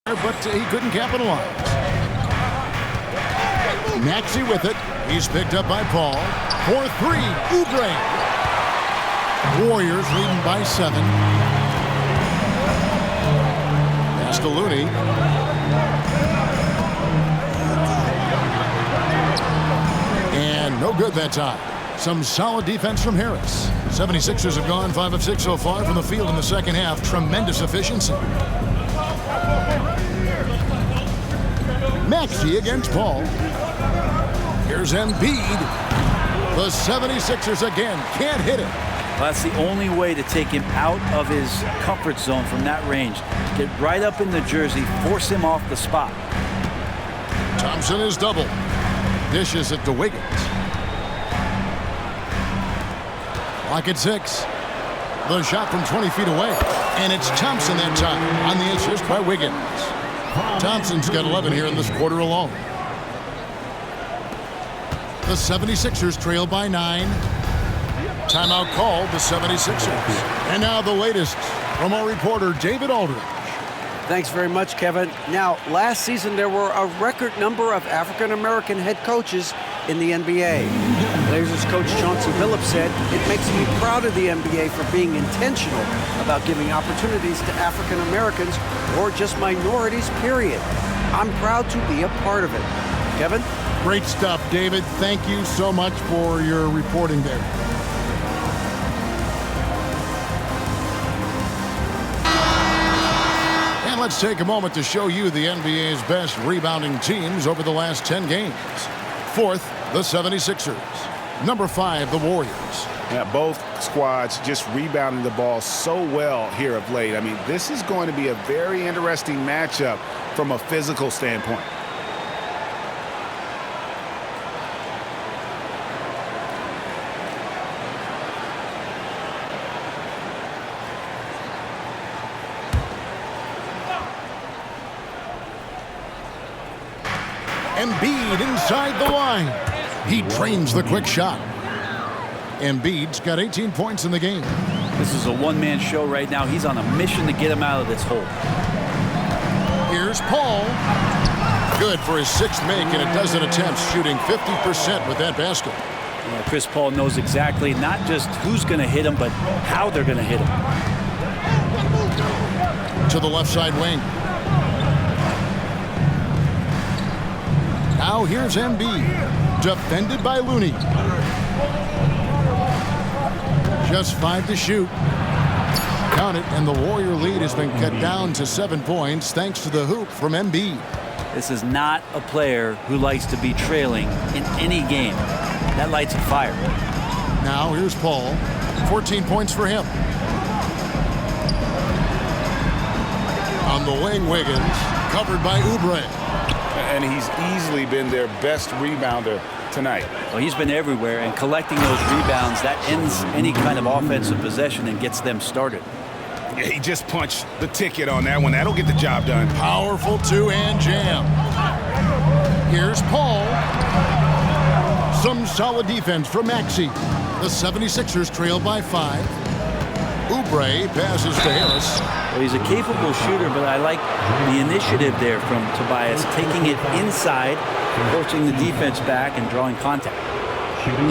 But he couldn't capitalize. Maxey with it. He's picked up by Paul. 4-3. Oubre. Warriors leading by 7. Pass to Looney. And no good that time. Some solid defense from Harris. 76ers have gone 5 of 6 so far from the field in the second half. Tremendous efficiency. Maxey against Paul. Here's Embiid. The 76ers again can't hit it. Well, that's the only way to take him out of his comfort zone from that range. Get right up in the jersey, force him off the spot. Thompson is double. Dishes it to Wiggins. Lock at 6. The shot from 20 feet away. And it's Thompson that time on the assist by Wiggins. Thompson's got 11 here in this quarter alone. The 76ers trail by 9. Timeout called the 76ers. And now the latest from our reporter, David Aldridge. Thanks very much, Kevin. Now, last season there were a record number of African-American head coaches in the NBA. Blazers coach Chauncey Billups said, "It makes me proud of the NBA for being intentional about giving opportunities to African-Americans or just minorities, period. I'm proud to be a part of it." Kevin? Great stuff, David. Thank you so much for your reporting there. And let's take a moment to show you the NBA's best rebounding teams over the last 10 games. 4th, the 76ers. Number 5, the Warriors. Yeah, both squads just rebounding the ball so well here of late. I mean, this is going to be a very interesting matchup from a physical standpoint. Embiid inside the line. He drains the quick shot. Embiid's got 18 points in the game. This is a one-man show right now. He's on a mission to get him out of this hole. Here's Paul. Good for his 6th make and a dozen attempts, shooting 50% with that basket. Yeah, Chris Paul knows exactly not just who's going to hit him, but how they're going to hit him. To the left side wing. Now here's Embiid, defended by Looney. Just 5 to shoot. Count it, and the Warrior lead has been cut down to 7 points thanks to the hoop from Embiid. This is not a player who likes to be trailing in any game. That lights a fire. Now here's Paul. 14 points for him. On the wing, Wiggins, covered by Oubre. And he's easily been their best rebounder tonight. Well, he's been everywhere, and collecting those rebounds, that ends any kind of offensive possession and gets them started. Yeah, he just punched the ticket on that one. That'll get the job done. Powerful two-hand jam. Here's Paul. Some solid defense from Maxey. The 76ers trail by 5. Oubre passes to Harris. Well, he's a capable shooter, but I like the initiative there from Tobias, taking it inside, forcing the defense back, and drawing contact.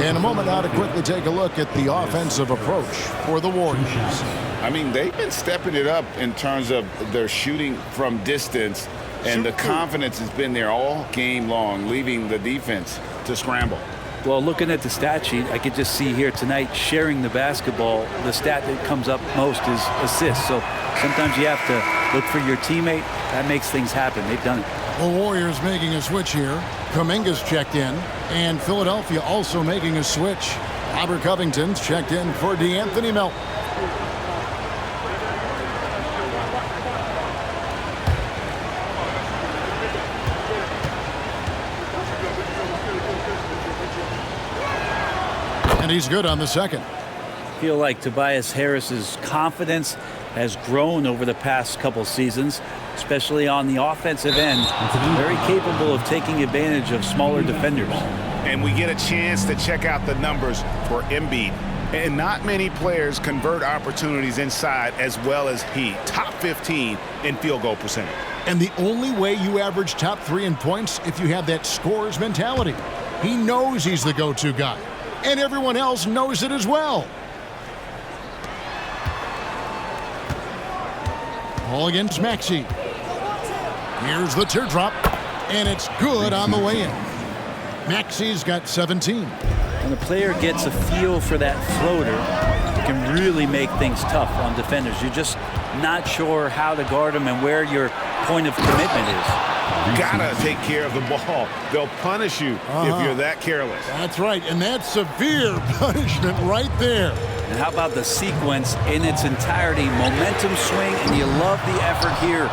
In a moment now to quickly take a look at the offensive approach for the Warriors. I mean, they've been stepping it up in terms of their shooting from distance, and the confidence has been there all game long, leaving the defense to scramble. Well, looking at the stat sheet, I could just see here tonight, sharing the basketball, the stat that comes up most is assists. So sometimes you have to look for your teammate. That makes things happen. They've done it. The Warriors making a switch here. Kuminga's checked in, and Philadelphia also making a switch. Robert Covington's checked in for DeAnthony Melton. And he's good on the second. I feel like Tobias Harris's confidence has grown over the past couple seasons, especially on the offensive end. Very capable of taking advantage of smaller defenders. And we get a chance to check out the numbers for Embiid. And not many players convert opportunities inside as well as he. Top 15 in field goal percentage. And the only way you average top 3 in points if you have that scorer's mentality. He knows he's the go-to guy. And everyone else knows it as well. Ball against Maxey. Here's the teardrop, and it's good on the way in. Maxey's got 17. When a player gets a feel for that floater, it can really make things tough on defenders. You're just not sure how to guard them and where your point of commitment is. Gotta take care of the ball. They'll punish you if you're that careless. That's right, and that's severe punishment right there. And how about the sequence in its entirety? Momentum swing, and you love the effort here.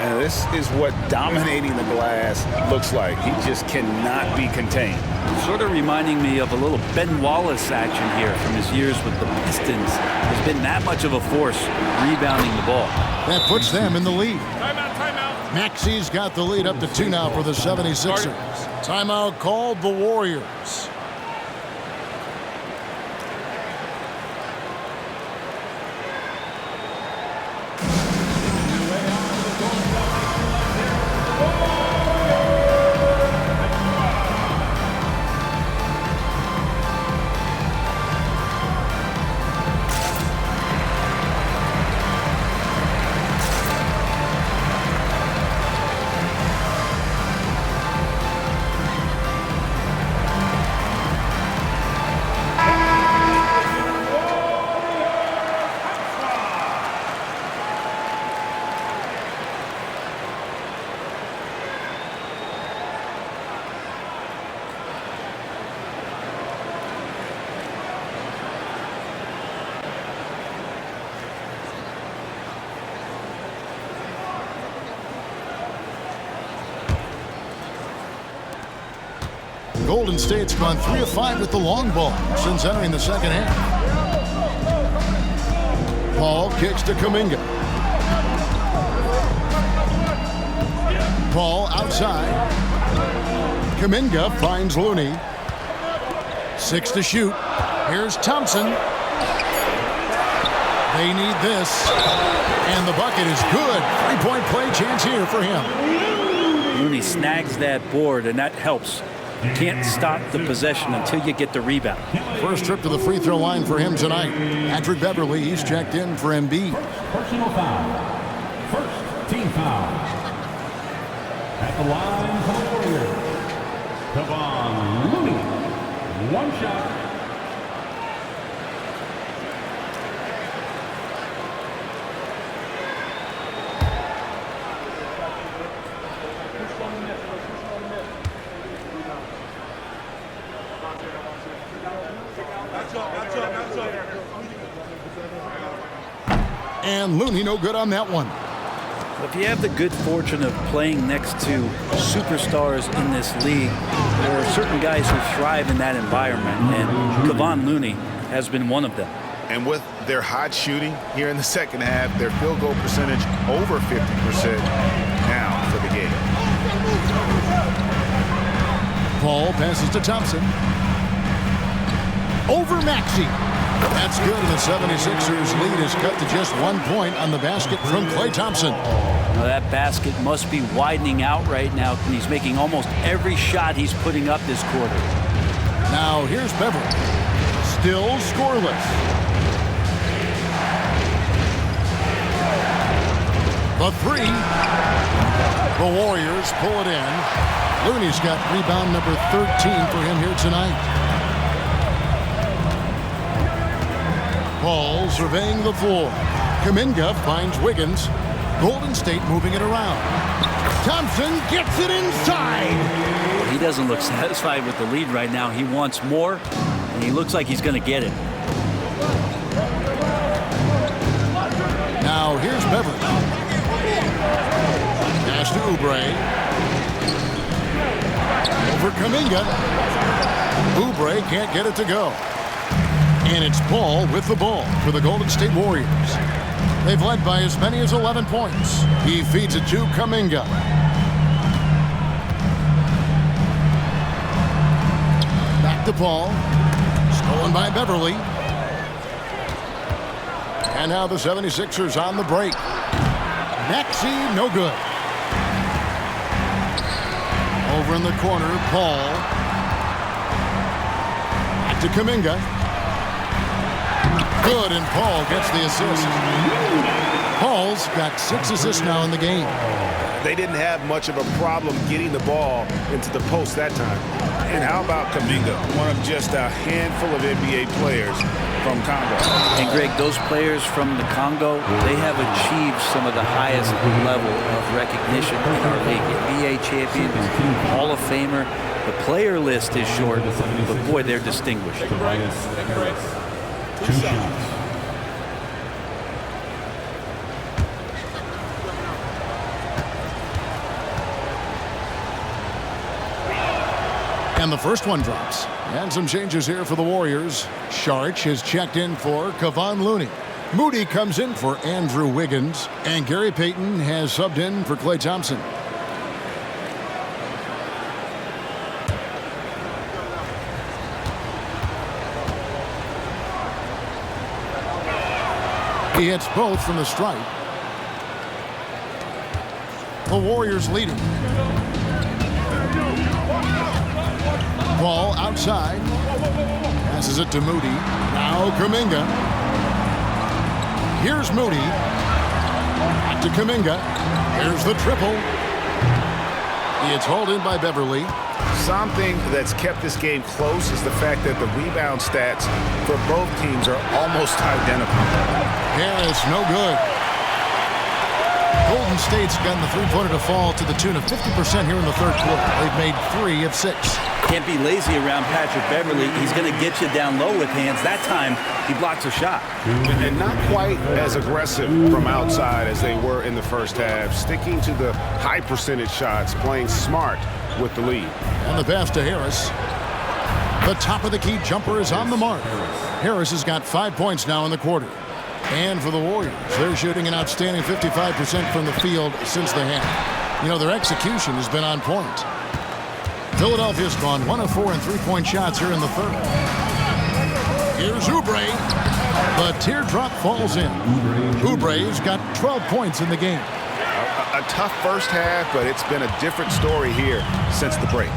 And this is what dominating the glass looks like. He just cannot be contained. Sort of reminding me of a little Ben Wallace action here from his years with the Pistons. Has been that much of a force rebounding the ball. That puts them in the lead. Maxey's got the lead up to 2 now for the 76ers. Timeout called the Warriors. Golden State's gone 3 of 5 with the long ball since entering the second half. Paul kicks to Kuminga. Paul outside. Kuminga finds Looney. 6 to shoot. Here's Thompson. They need this. And the bucket is good. 3-point play chance here for him. Looney snags that board, and that helps. You can't stop the possession until you get the rebound. First trip to the free throw line for him tonight. Patrick Beverly, he's checked in for Embiid. Personal foul. First team foul. At the line for the Warriors, Kevon Looney. 1 shot. And Looney no good on that one. If you have the good fortune of playing next to superstars in this league, there are certain guys who thrive in that environment, and Kevon Looney has been one of them. And with their hot shooting here in the second half, their field goal percentage over 50% now for the game. Paul passes to Thompson. Over Maxey. That's good, and the 76ers lead is cut to just 1 point on the basket from Klay Thompson. Now that basket must be widening out right now, and he's making almost every shot he's putting up this quarter. Now here's Beverly. Still scoreless. The three. The Warriors pull it in. Looney's got rebound number 13 for him here tonight. Paul surveying the floor. Kuminga finds Wiggins. Golden State moving it around. Thompson gets it inside. He doesn't look satisfied with the lead right now. He wants more, and he looks like he's going to get it. Now here's Beverly. Pass to Oubre. Over Kuminga. Oubre can't get it to go. And it's Paul with the ball for the Golden State Warriors. They've led by as many as 11 points. He feeds it to Kuminga. Back to Paul. Stolen by Beverly. And now the 76ers on the break. Maxey, no good. Over in the corner, Paul. Back to Kuminga. Good, and Paul gets the assist. Paul's got 6 assists now in the game. They didn't have much of a problem getting the ball into the post that time. And how about Kuminga, one of just a handful of NBA players from Congo. And Greg, those players from the Congo, they have achieved some of the highest level of recognition in our league. NBA champion, Hall of Famer. The player list is short, but boy, they're distinguished. Two shots. And the first one drops. And some changes here for the Warriors. Saric has checked in for Kevon Looney. Moody comes in for Andrew Wiggins. And Gary Payton has subbed in for Klay Thompson. He hits both from the stripe. The Warriors leading. Ball outside. Passes it to Moody. Now Kuminga. Here's Moody. Back to Kuminga. Here's the triple. It's hauled in by Beverly. Something that's kept this game close is the fact that the rebound stats for both teams are almost identical. Harris, no good. Golden State's gotten the three-pointer to fall to the tune of 50% here in the third quarter. They've made 3 of 6. Can't be lazy around Patrick Beverly. He's going to get you down low with hands. That time, he blocks a shot. And not quite as aggressive from outside as they were in the first half. Sticking to the high percentage shots, playing smart with the lead. And the pass to Harris. The top of the key jumper is on the mark. Harris has got 5 points now in the quarter. And for the Warriors, they're shooting an outstanding 55% from the field since the half. You know, their execution has been on point. Philadelphia's gone 1 of 4 in three-point shots here in the third. Here's Oubre. The teardrop falls in. Oubre's got 12 points in the game. A tough first half, but it's been a different story here since the break.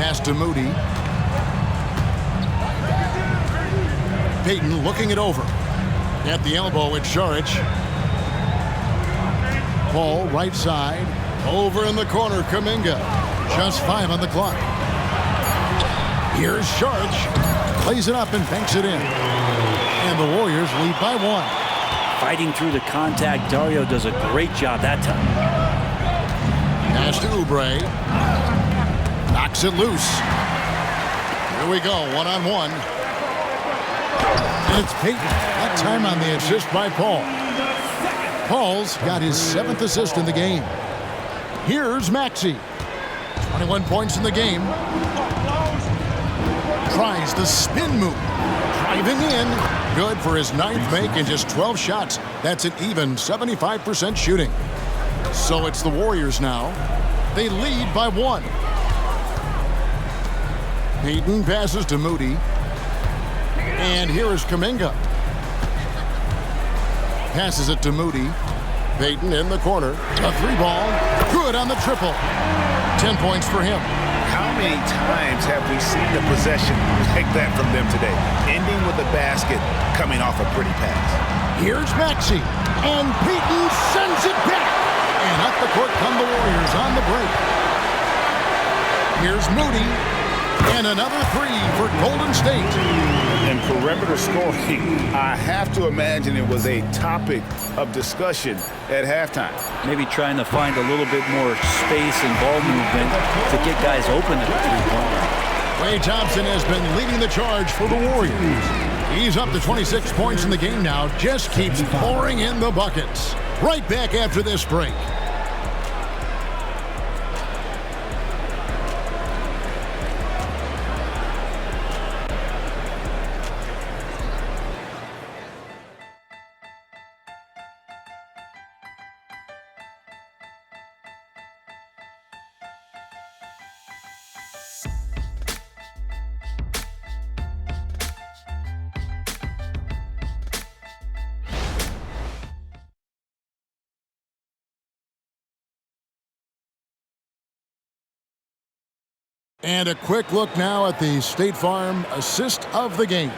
Pass to Moody. Payton looking it over. At the elbow with Saric. Paul right side. Over in the corner, Kuminga. Just 5 on the clock. Here's Saric. Plays it up and banks it in. And the Warriors lead by 1. Fighting through the contact, Dario does a great job that time. Pass to Oubre. Knocks it loose. Here we go, 1-on-1. And it's Payton. That time on the assist by Paul. Paul's got his 7th assist in the game. Here's Maxey. 21 points in the game. Tries the spin move. Driving in. Good for his 9th make and just 12 shots. That's an even 75% shooting. So it's the Warriors now. They lead by 1. Payton passes to Moody. And here is Kuminga. Passes it to Moody. Payton in the corner. A three ball. Good on the triple. 10 points for him. How many times have we seen a possession like that from them today? Ending with a basket, coming off a pretty pass. Here's Maxey. And Payton sends it back. And up the court come the Warriors on the break. Here's Moody. And another three for Golden State. And perimeter scoring, I have to imagine it was a topic of discussion at halftime. Maybe trying to find a little bit more space and ball movement to get guys open at the three-point line. Klay Thompson has been leading the charge for the Warriors. He's up to 26 points in the game now, just keeps pouring in the buckets. Right back after this break. And a quick look now at the State Farm assist of the game.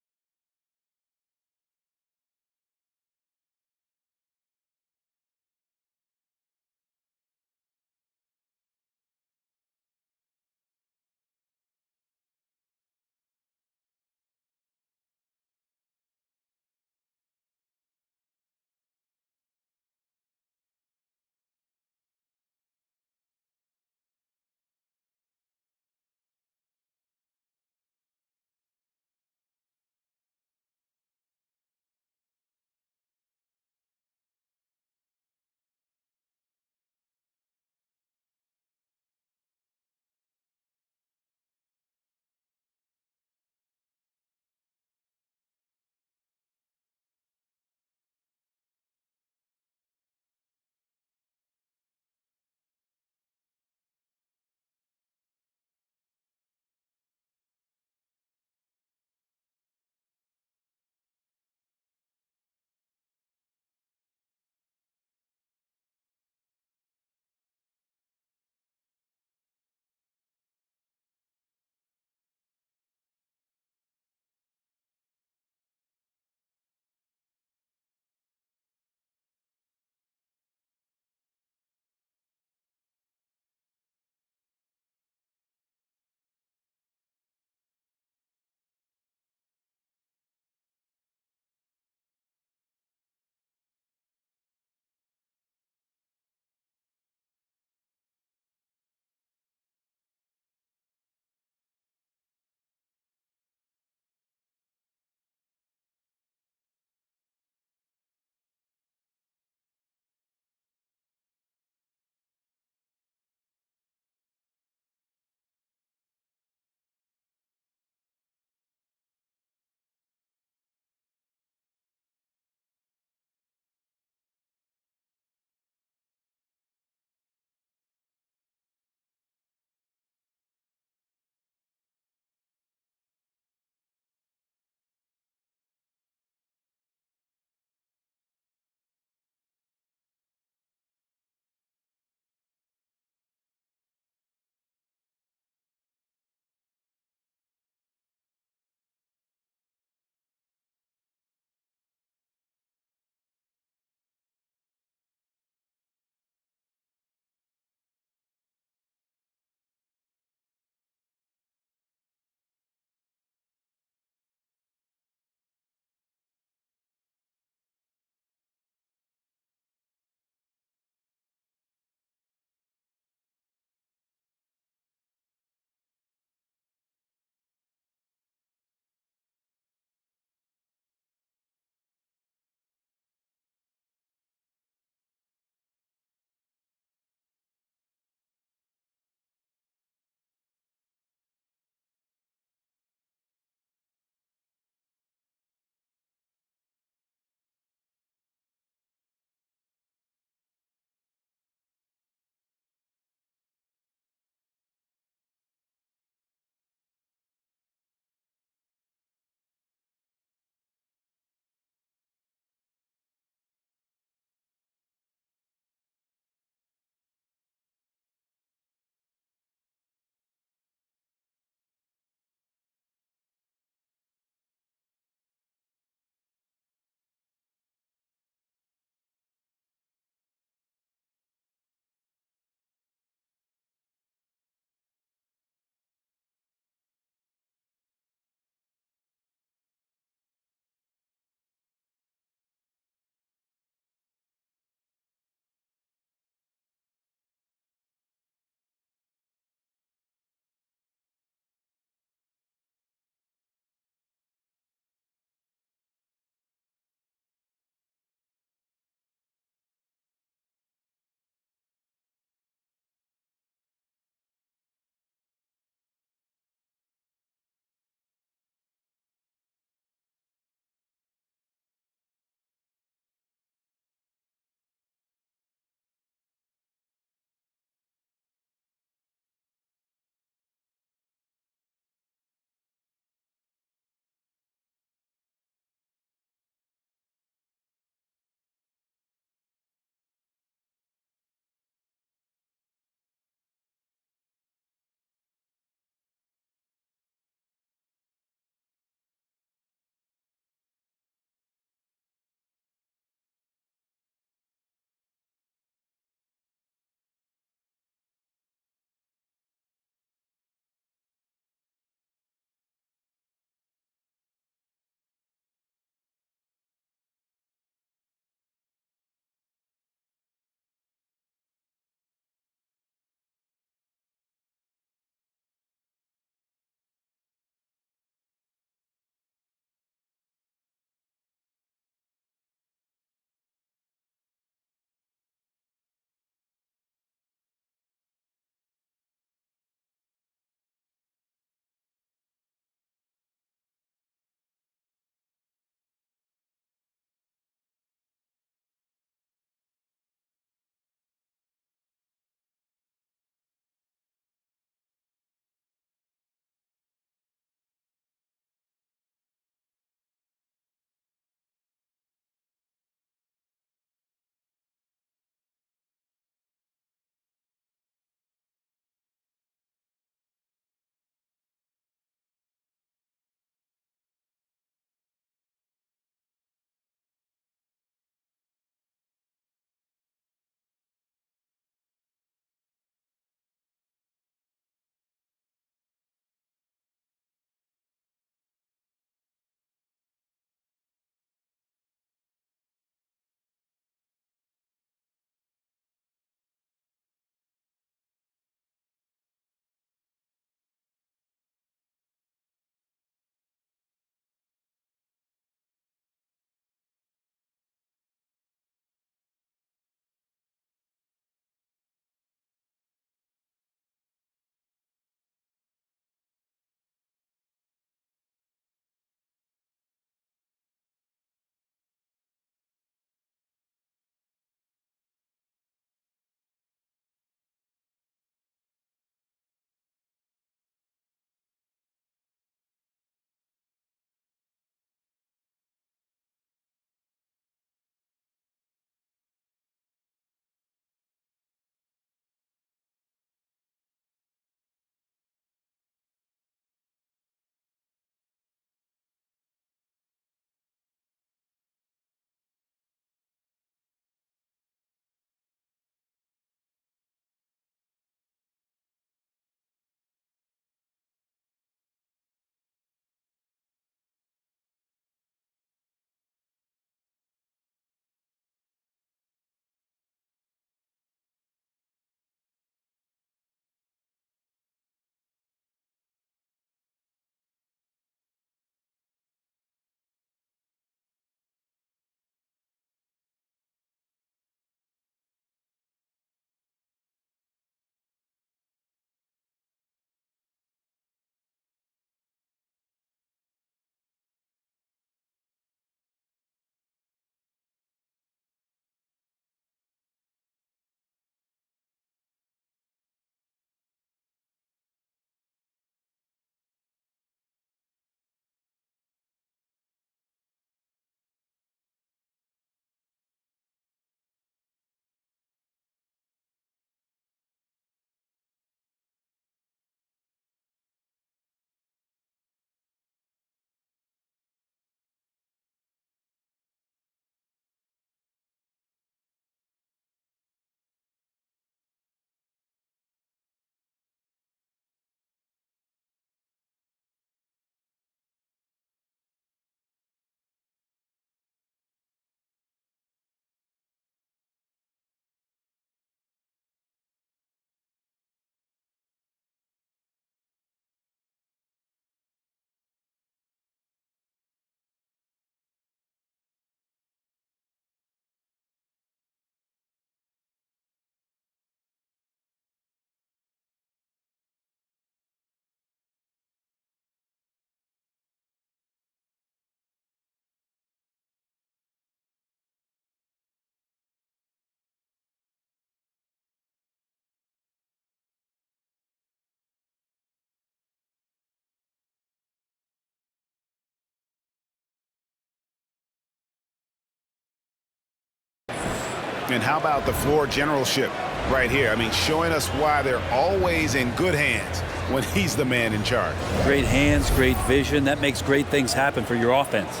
And how about the floor generalship right here? I mean, showing us why they're always in good hands when he's the man in charge. Great hands, great vision. That makes great things happen for your offense.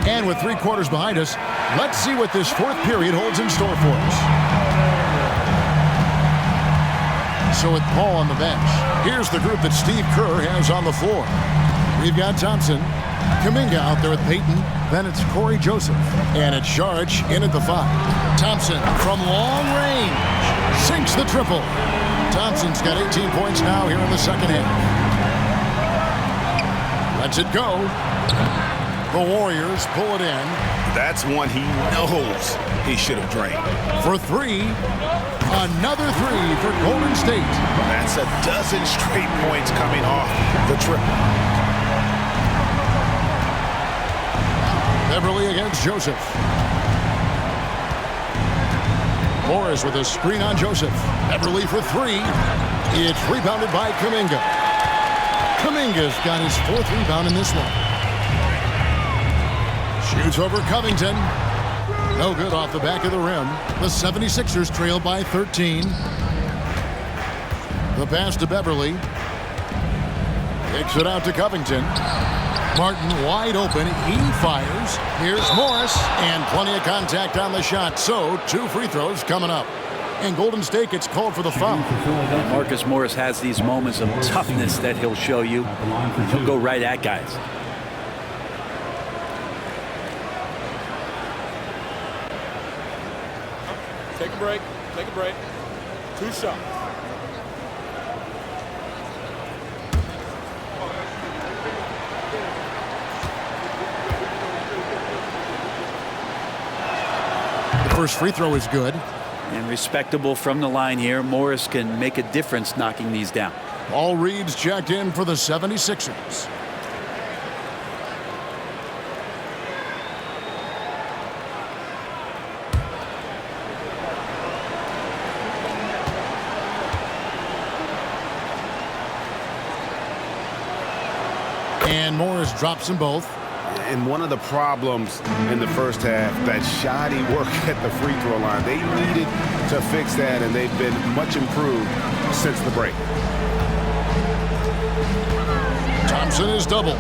And with 3 quarters behind us, let's see what this 4th period holds in store for us. So with Paul on the bench, here's the group that Steve Kerr has on the floor. We've got Thompson, Kuminga out there with Payton, then it's Corey Joseph, and it's Saric in at the 5. Thompson from long range sinks the triple. Thompson's got 18 points now here in the second half. Lets it go. The Warriors pull it in. That's one he knows he should have drained. For 3. Another 3 for Golden State. That's a dozen straight points coming off the triple. Beverly against Joseph. Morris with a screen on Joseph. Beverly for 3. It's rebounded by Kuminga. Kuminga's got his 4th rebound in this one. Shoots over Covington. No good off the back of the rim. The 76ers trail by 13. The pass to Beverly. Kicks it out to Covington. Martin wide open. He fires. Here's Morris. And plenty of contact on the shot. So 2 free throws coming up. And Golden State gets called for the foul. Marcus Morris has these moments of toughness that he'll show you. He'll go right at guys. Take a break. Take a break. 2 shots. The first free throw is good. And respectable from the line here. Morris can make a difference knocking these down. Paul Reed's checked in for the 76ers. And Morris drops them both. And one of the problems in the first half, that shoddy work at the free throw line. They needed to fix that, and they've been much improved since the break. Thompson is double.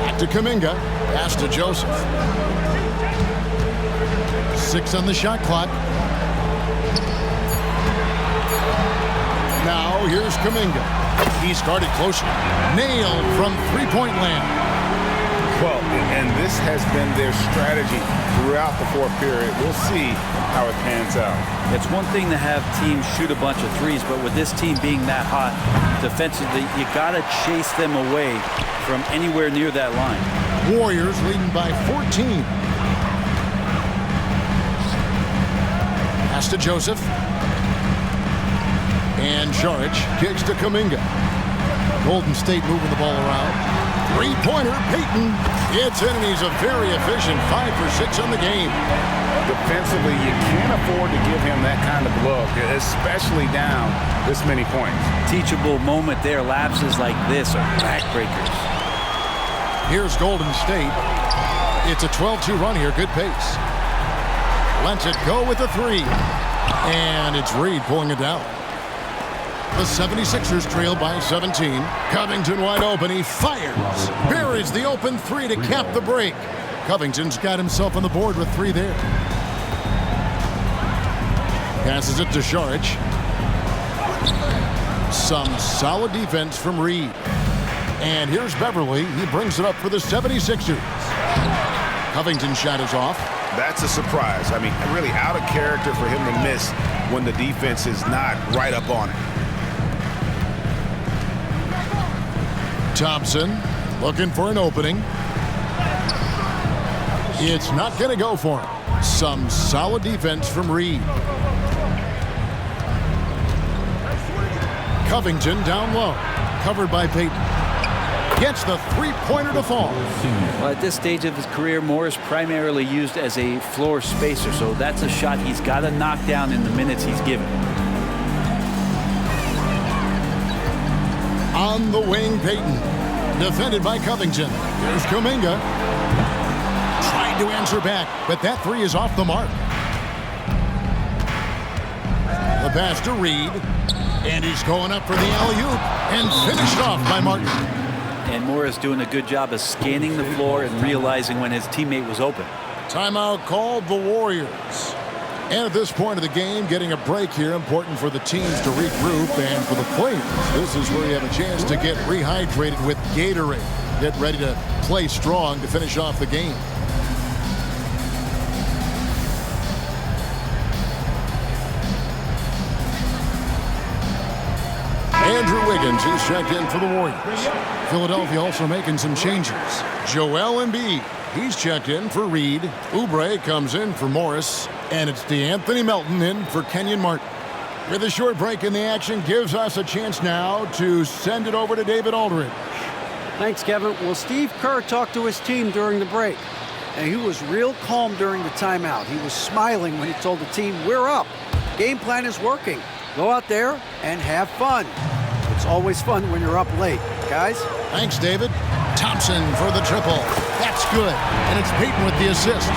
Back to Kuminga. Pass to Joseph. 6 on the shot clock. Now here's Kuminga. He started closer. Nailed from three-point land. Well, and this has been their strategy throughout the 4th period. We'll see how it pans out. It's one thing to have teams shoot a bunch of threes, but with this team being that hot defensively, you got to chase them away from anywhere near that line. Warriors leading by 14. Pass to Joseph. And Saric kicks to Kuminga. Golden State moving the ball around. 3-pointer, Payton. It's in, and he's a very efficient 5 for 6 on the game. Defensively, you can't afford to give him that kind of look, especially down this many points. Teachable moment there. Lapses like this are backbreakers. Here's Golden State. It's a 12-2 run here. Good pace. Lets it go with a 3. And it's Reed pulling it down. The 76ers trail by 17. Covington wide open. He fires. Buries the open 3 to cap the break. Covington's got himself on the board with 3 there. Passes it to Saric. Some solid defense from Reed. And here's Beverly. He brings it up for the 76ers. Covington's shot is off. That's a surprise. I mean, really out of character for him to miss when the defense is not right up on it. Thompson looking for an opening. It's not going to go for him. Some solid defense from Reed. Covington down low. Covered by Payton. Gets the 3-pointer to fall. Well, at this stage of his career, Morris primarily used as a floor spacer, so that's a shot he's got to knock down in the minutes he's given. On the wing, Payton. Defended by Covington. Here's Kuminga. Tried to answer back, but that three is off the mark. The pass to Reed. And he's going up for the alley-oop. And finished off by Martin. And Morris doing a good job of scanning the floor and realizing when his teammate was open. Timeout called the Warriors. And at this point of the game, getting a break here, important for the teams to regroup. And for the players, this is where you have a chance to get rehydrated with Gatorade. Get ready to play strong to finish off the game. Andrew Wiggins, he's checked in for the Warriors. Philadelphia also making some changes. Joel Embiid, he's checked in for Reed. Oubre comes in for Morris. And it's DeAnthony Melton in for Kenyon Martin. With a short break in the action, gives us a chance now to send it over to David Aldridge. Thanks, Kevin. Well, Steve Kerr talked to his team during the break, and he was real calm during the timeout. He was smiling when he told the team, we're up. Game plan is working. Go out there and have fun. It's always fun when you're up late, guys. Thanks, David. Thompson for the triple. That's good. And it's Payton with the assist.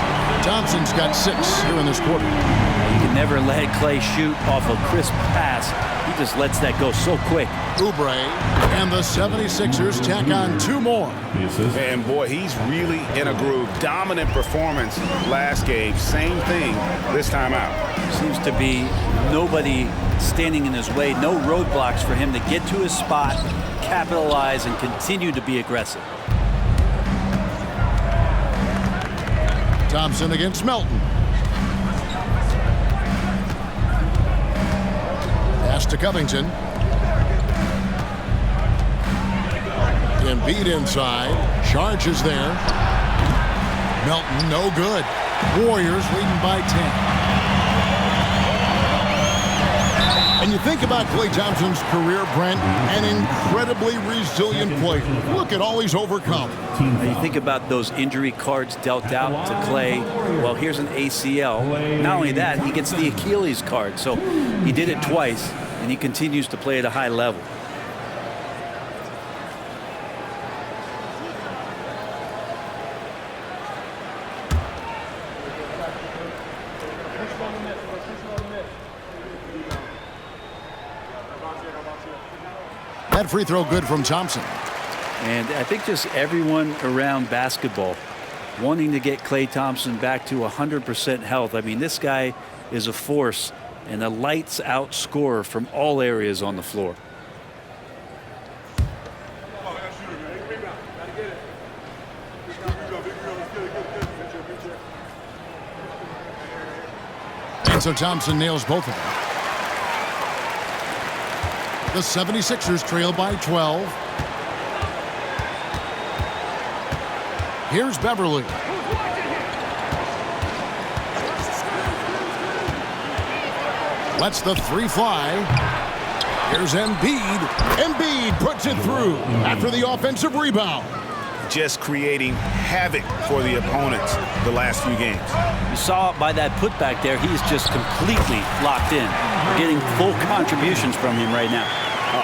Thompson's got 6 here in this quarter. You can never let Clay shoot off a crisp pass. He just lets that go so quick. Oubre and the 76ers tack on 2 more. And boy, he's really in a groove. Dominant performance last game. Same thing this time out. Seems to be nobody standing in his way. No roadblocks for him to get to his spot, capitalize, and continue to be aggressive. Thompson against Melton. Pass to Covington. Embiid inside. Charges there. Melton no good. Warriors leading by 10. And you think about Klay Thompson's career, Brent, an incredibly resilient player. Look at all he's overcome. You think about those injury cards dealt out to Klay. Well, here's an ACL. Not only that, he gets the Achilles card. So he did it twice, and he continues to play at a high level. That free throw good from Thompson. And I think just everyone around basketball wanting to get Klay Thompson back to 100% health. I mean, this guy is a force and a lights out scorer from all areas on the floor. And so Thompson nails both of them. The 76ers trail by 12. Here's Beverly. Lets the 3 fly. Here's Embiid. Embiid puts it through after the offensive rebound. Just creating havoc for the opponents the last few games. You saw it by that putback there. He's just completely locked in. We're getting full contributions from him right now.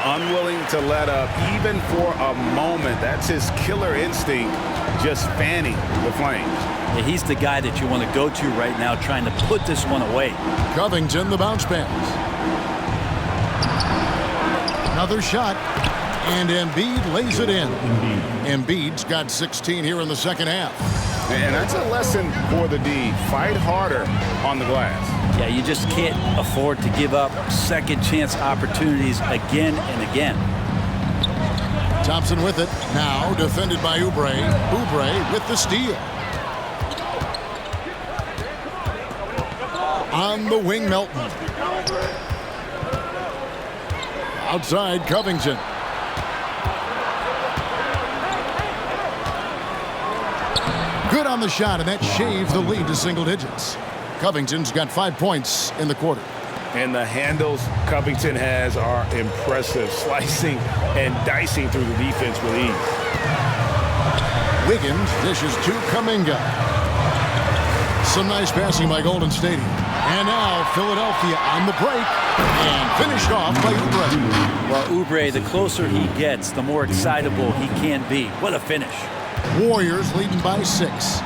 Unwilling to let up even for a moment. That's his killer instinct, just fanning the flames. Yeah, he's the guy that you want to go to right now, trying to put this one away. Covington, the bounce pass. Another shot, and Embiid lays it in. Embiid's got 16 here in the second half. And that's a lesson for the D. Fight harder on the glass. Yeah, you just can't afford to give up second chance opportunities again and again. Thompson with it. Now defended by Oubre. Oubre with the steal. On the wing, Melton. Outside, Covington. Good on the shot, and that shaves the lead to single digits. Covington's got 5 points in the quarter. And the handles Covington has are impressive, slicing and dicing through the defense with ease. Wiggins dishes to Kuminga. Some nice passing by Golden State. And now Philadelphia on the break and finished off by Oubre. Well, Oubre, the closer he gets, the more excitable he can be. What a finish. Warriors leading by 6.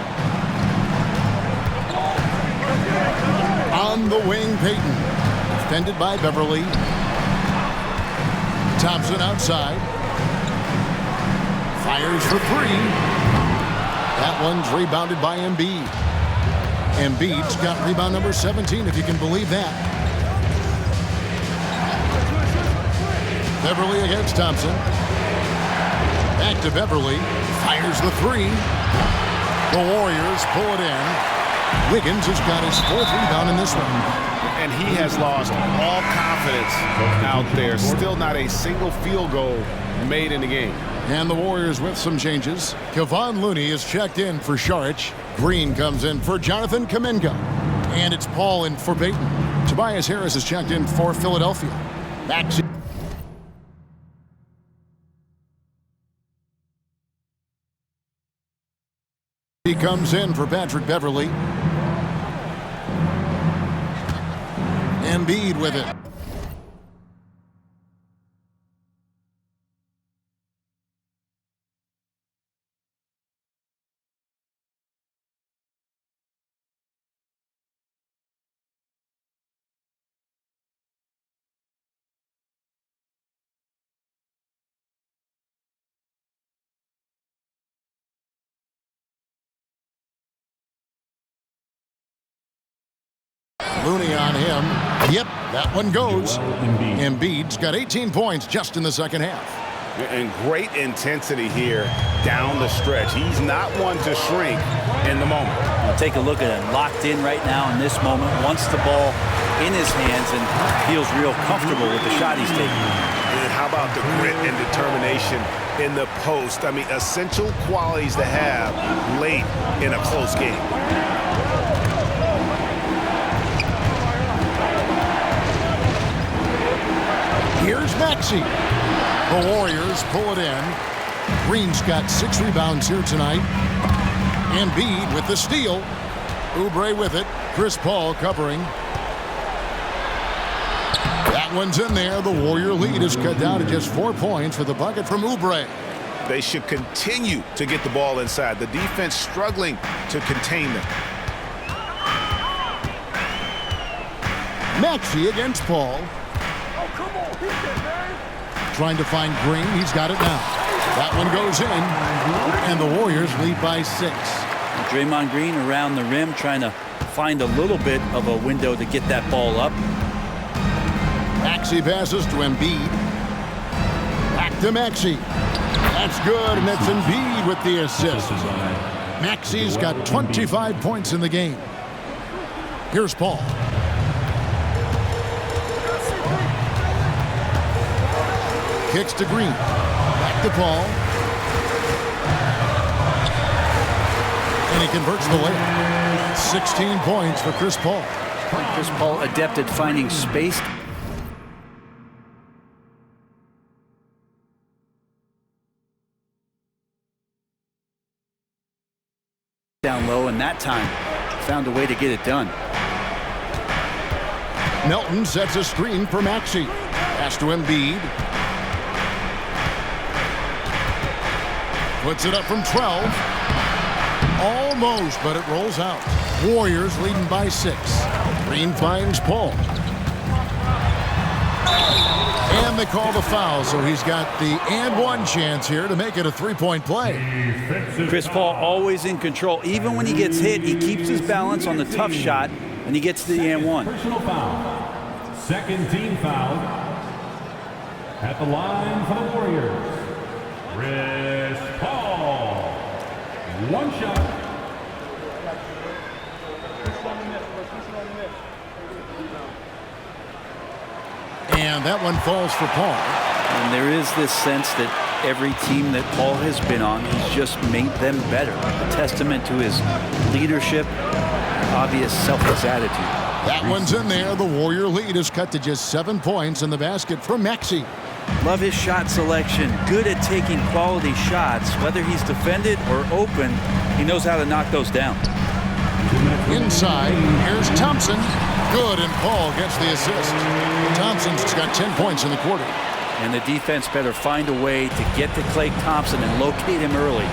On the wing, Payton. Defended by Beverly. Thompson outside. Fires for 3. That one's rebounded by Embiid. Embiid's got rebound number 17, if you can believe that. Beverly against Thompson. Back to Beverly. Fires the 3. The Warriors pull it in. Wiggins has got his 4th rebound in this one. And he has lost all confidence out there. Still not a single field goal made in the game. And the Warriors with some changes. Kevon Looney is checked in for Saric. Green comes in for Jonathan Kuminga. And it's Paul in for Payton. Tobias Harris is checked in for Philadelphia. Maxey. He comes in for Patrick Beverly. Embiid with it. Looney on him. Yep, that one goes. Embiid's got 18 points just in the second half. And great intensity here down the stretch. He's not one to shrink in the moment. Well, take a look at him. Locked in right now in this moment. Wants the ball in his hands and feels real comfortable with the shot he's taking. And how about the grit and determination in the post? I mean, essential qualities to have late in a close game. Here's Maxey. The Warriors pull it in. Green's got 6 rebounds here tonight. Embiid with the steal. Oubre with it. Chris Paul covering. That one's in there. The Warrior lead is cut down to just 4 points for the bucket from Oubre. They should continue to get the ball inside. The defense struggling to contain them. Maxey against Paul. Trying to find Green. He's got it now. That one goes in. And the Warriors lead by 6. Draymond Green around the rim trying to find a little bit of a window to get that ball up. Maxey passes to Embiid. Back to Maxey. That's good, and that's Embiid with the assist. Maxey's got 25 points in the game. Here's Paul. Kicks to Green. Back to Paul. And he converts the layup. 16 points for Chris Paul. Chris Paul adept at finding space. Down low, and that time found a way to get it done. Melton sets a screen for Maxey. Pass to Embiid. Puts it up from 12. Almost, but it rolls out. Warriors leading by 6. Green finds Paul. And they call the foul, so he's got the and one chance here to make it a 3-point play. Chris Paul always in control. Even when he gets hit, he keeps his balance on the tough shot, and he gets to the and one. Personal foul. Second team foul. At the line for the Warriors, Chris Paul. One shot. And that one falls for Paul. And there is this sense that every team that Paul has been on, he's just made them better. A testament to his leadership, obvious selfless attitude. That one's in there. The Warrior lead is cut to just 7 points in the basket from Maxey. Love his shot selection. Good at taking quality shots. Whether he's defended or open, he knows how to knock those down. Inside, here's Thompson. Good, and Paul gets the assist. Thompson's got 10 points in the quarter. And the defense better find a way to get to Klay Thompson and locate him early.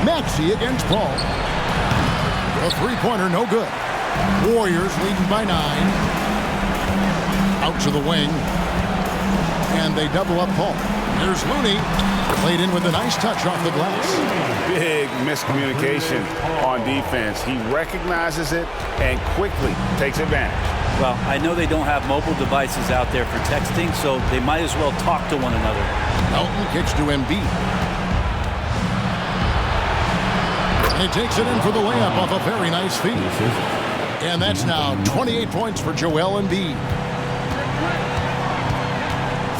Maxey against Paul. A three-pointer, no good. Warriors leading by 9. Out to the wing. And they double up Paul. There's Looney. Played in with a nice touch off the glass. Big miscommunication on defense. He recognizes it and quickly takes advantage. Well, I know they don't have mobile devices out there for texting, so they might as well talk to one another. Melton kicks to Embiid. And he takes it in for the layup off a very nice feed. And that's now 28 points for Joel Embiid.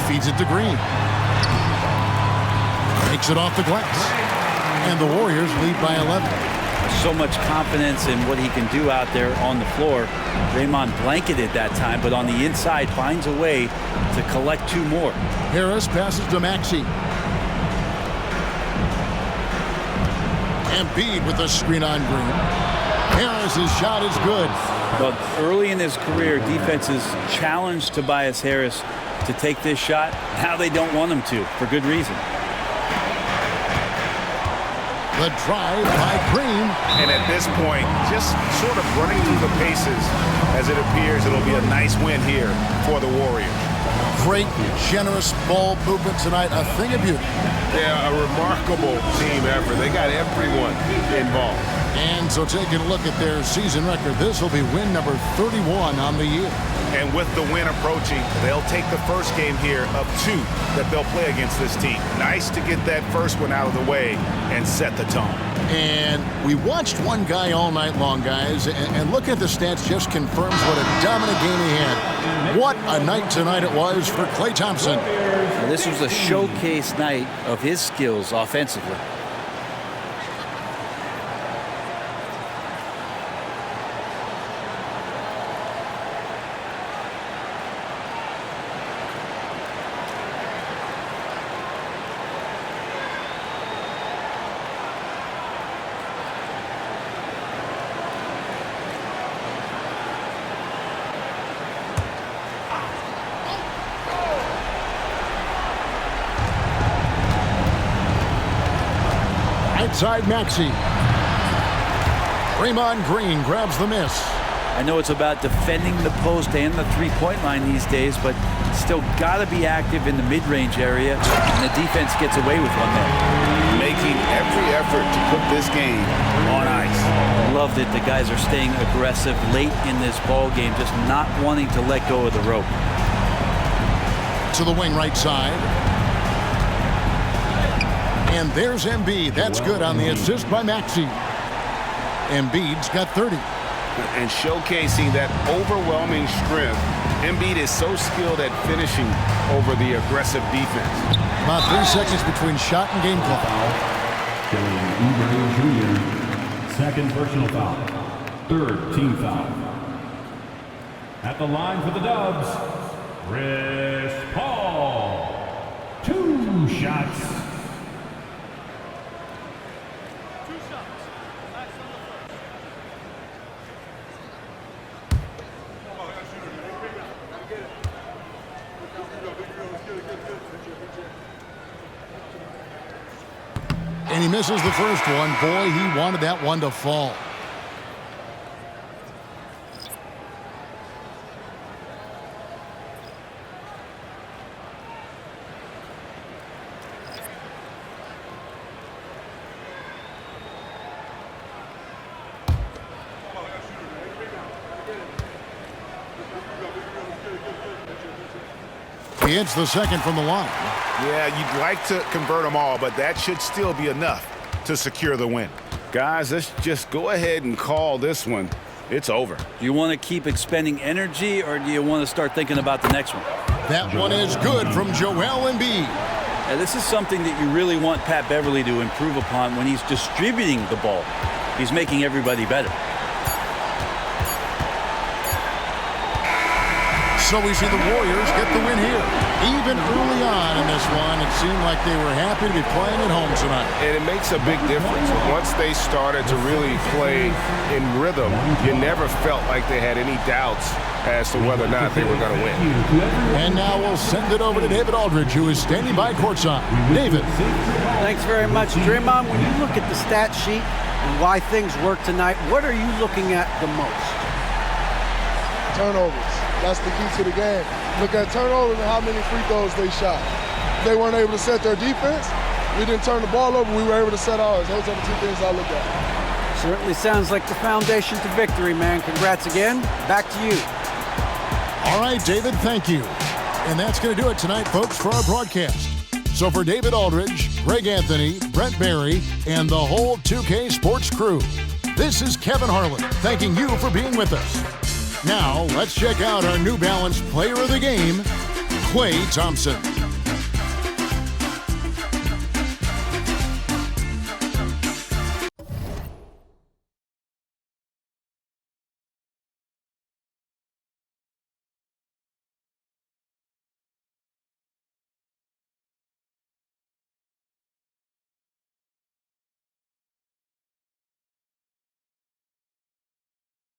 Feeds it to Green. Takes it off the glass. And the Warriors lead by 11. So much confidence in what he can do out there on the floor. Draymond blanketed that time, but on the inside finds a way to collect 2 more. Harris passes to Maxey. Embiid with the screen on Green. Harris's shot is good. But early in his career, defenses challenged Tobias Harris to take this shot. Now they don't want him to, for good reason. The drive by Green. And at this point, just sort of running through the paces as it appears it'll be a nice win here for the Warriors. Great, generous ball movement tonight. A thing of beauty. Yeah, a remarkable team effort. They got everyone involved. And so taking a look at their season record, this will be win number 31 on the year. And with the win approaching, they'll take the first game here of 2 that they'll play against this team. Nice to get that first one out of the way and set the tone. And we watched one guy all night long, guys, and looking at the stats just confirms what a dominant game he had. What a night tonight it was for Klay Thompson. Well, this was a showcase night of his skills offensively. Outside Maxey. Draymond Green grabs the miss. I know it's about defending the post and the three-point line these days, but still got to be active in the mid-range area, and the defense gets away with one there. Making every effort to put this game on ice. Love that the guys are staying aggressive late in this ball game, just not wanting to let go of the rope. To the wing right side. And there's Embiid. That's good on the assist by Maxey. Embiid's got 30. And showcasing that overwhelming strength. Embiid is so skilled at finishing over the aggressive defense. About 3 seconds between shot and game clock. Kelly Oubre Jr., second personal foul. Third team foul. At the line for the Dubs, Chris Paul. 2 shots. And he misses the first one. Boy, he wanted that one to fall. He hits the second from the line. Yeah, you'd like to convert them all, but that should still be enough to secure the win. Guys, let's just go ahead and call this one. It's over. Do you want to keep expending energy, or do you want to start thinking about the next one? That one is good from Joel Embiid. Now, this is something that you really want Pat Beverly to improve upon when he's distributing the ball. He's making everybody better. So we see the Warriors get the win here. Even early on in this one, it seemed like they were happy to be playing at home tonight. And it makes a big difference. Once they started to really play in rhythm, you never felt like they had any doubts as to whether or not they were going to win. And now we'll send it over to David Aldridge, who is standing by courtside. David. Thanks very much, Draymond. When you look at the stat sheet and why things work tonight, what are you looking at the most? Turnovers. That's the key to the game. Look at turnovers and how many free throws they shot. They weren't able to set their defense. We didn't turn the ball over. We were able to set ours. Those are the two things I look at. Certainly sounds like the foundation to victory, man. Congrats again. Back to you. All right, David, thank you. And that's going to do it tonight, folks, for our broadcast. So for David Aldridge, Greg Anthony, Brent Barry, and the whole 2K Sports crew, this is Kevin Harlan thanking you for being with us. Now, let's check out our New Balance player of the game, Klay Thompson.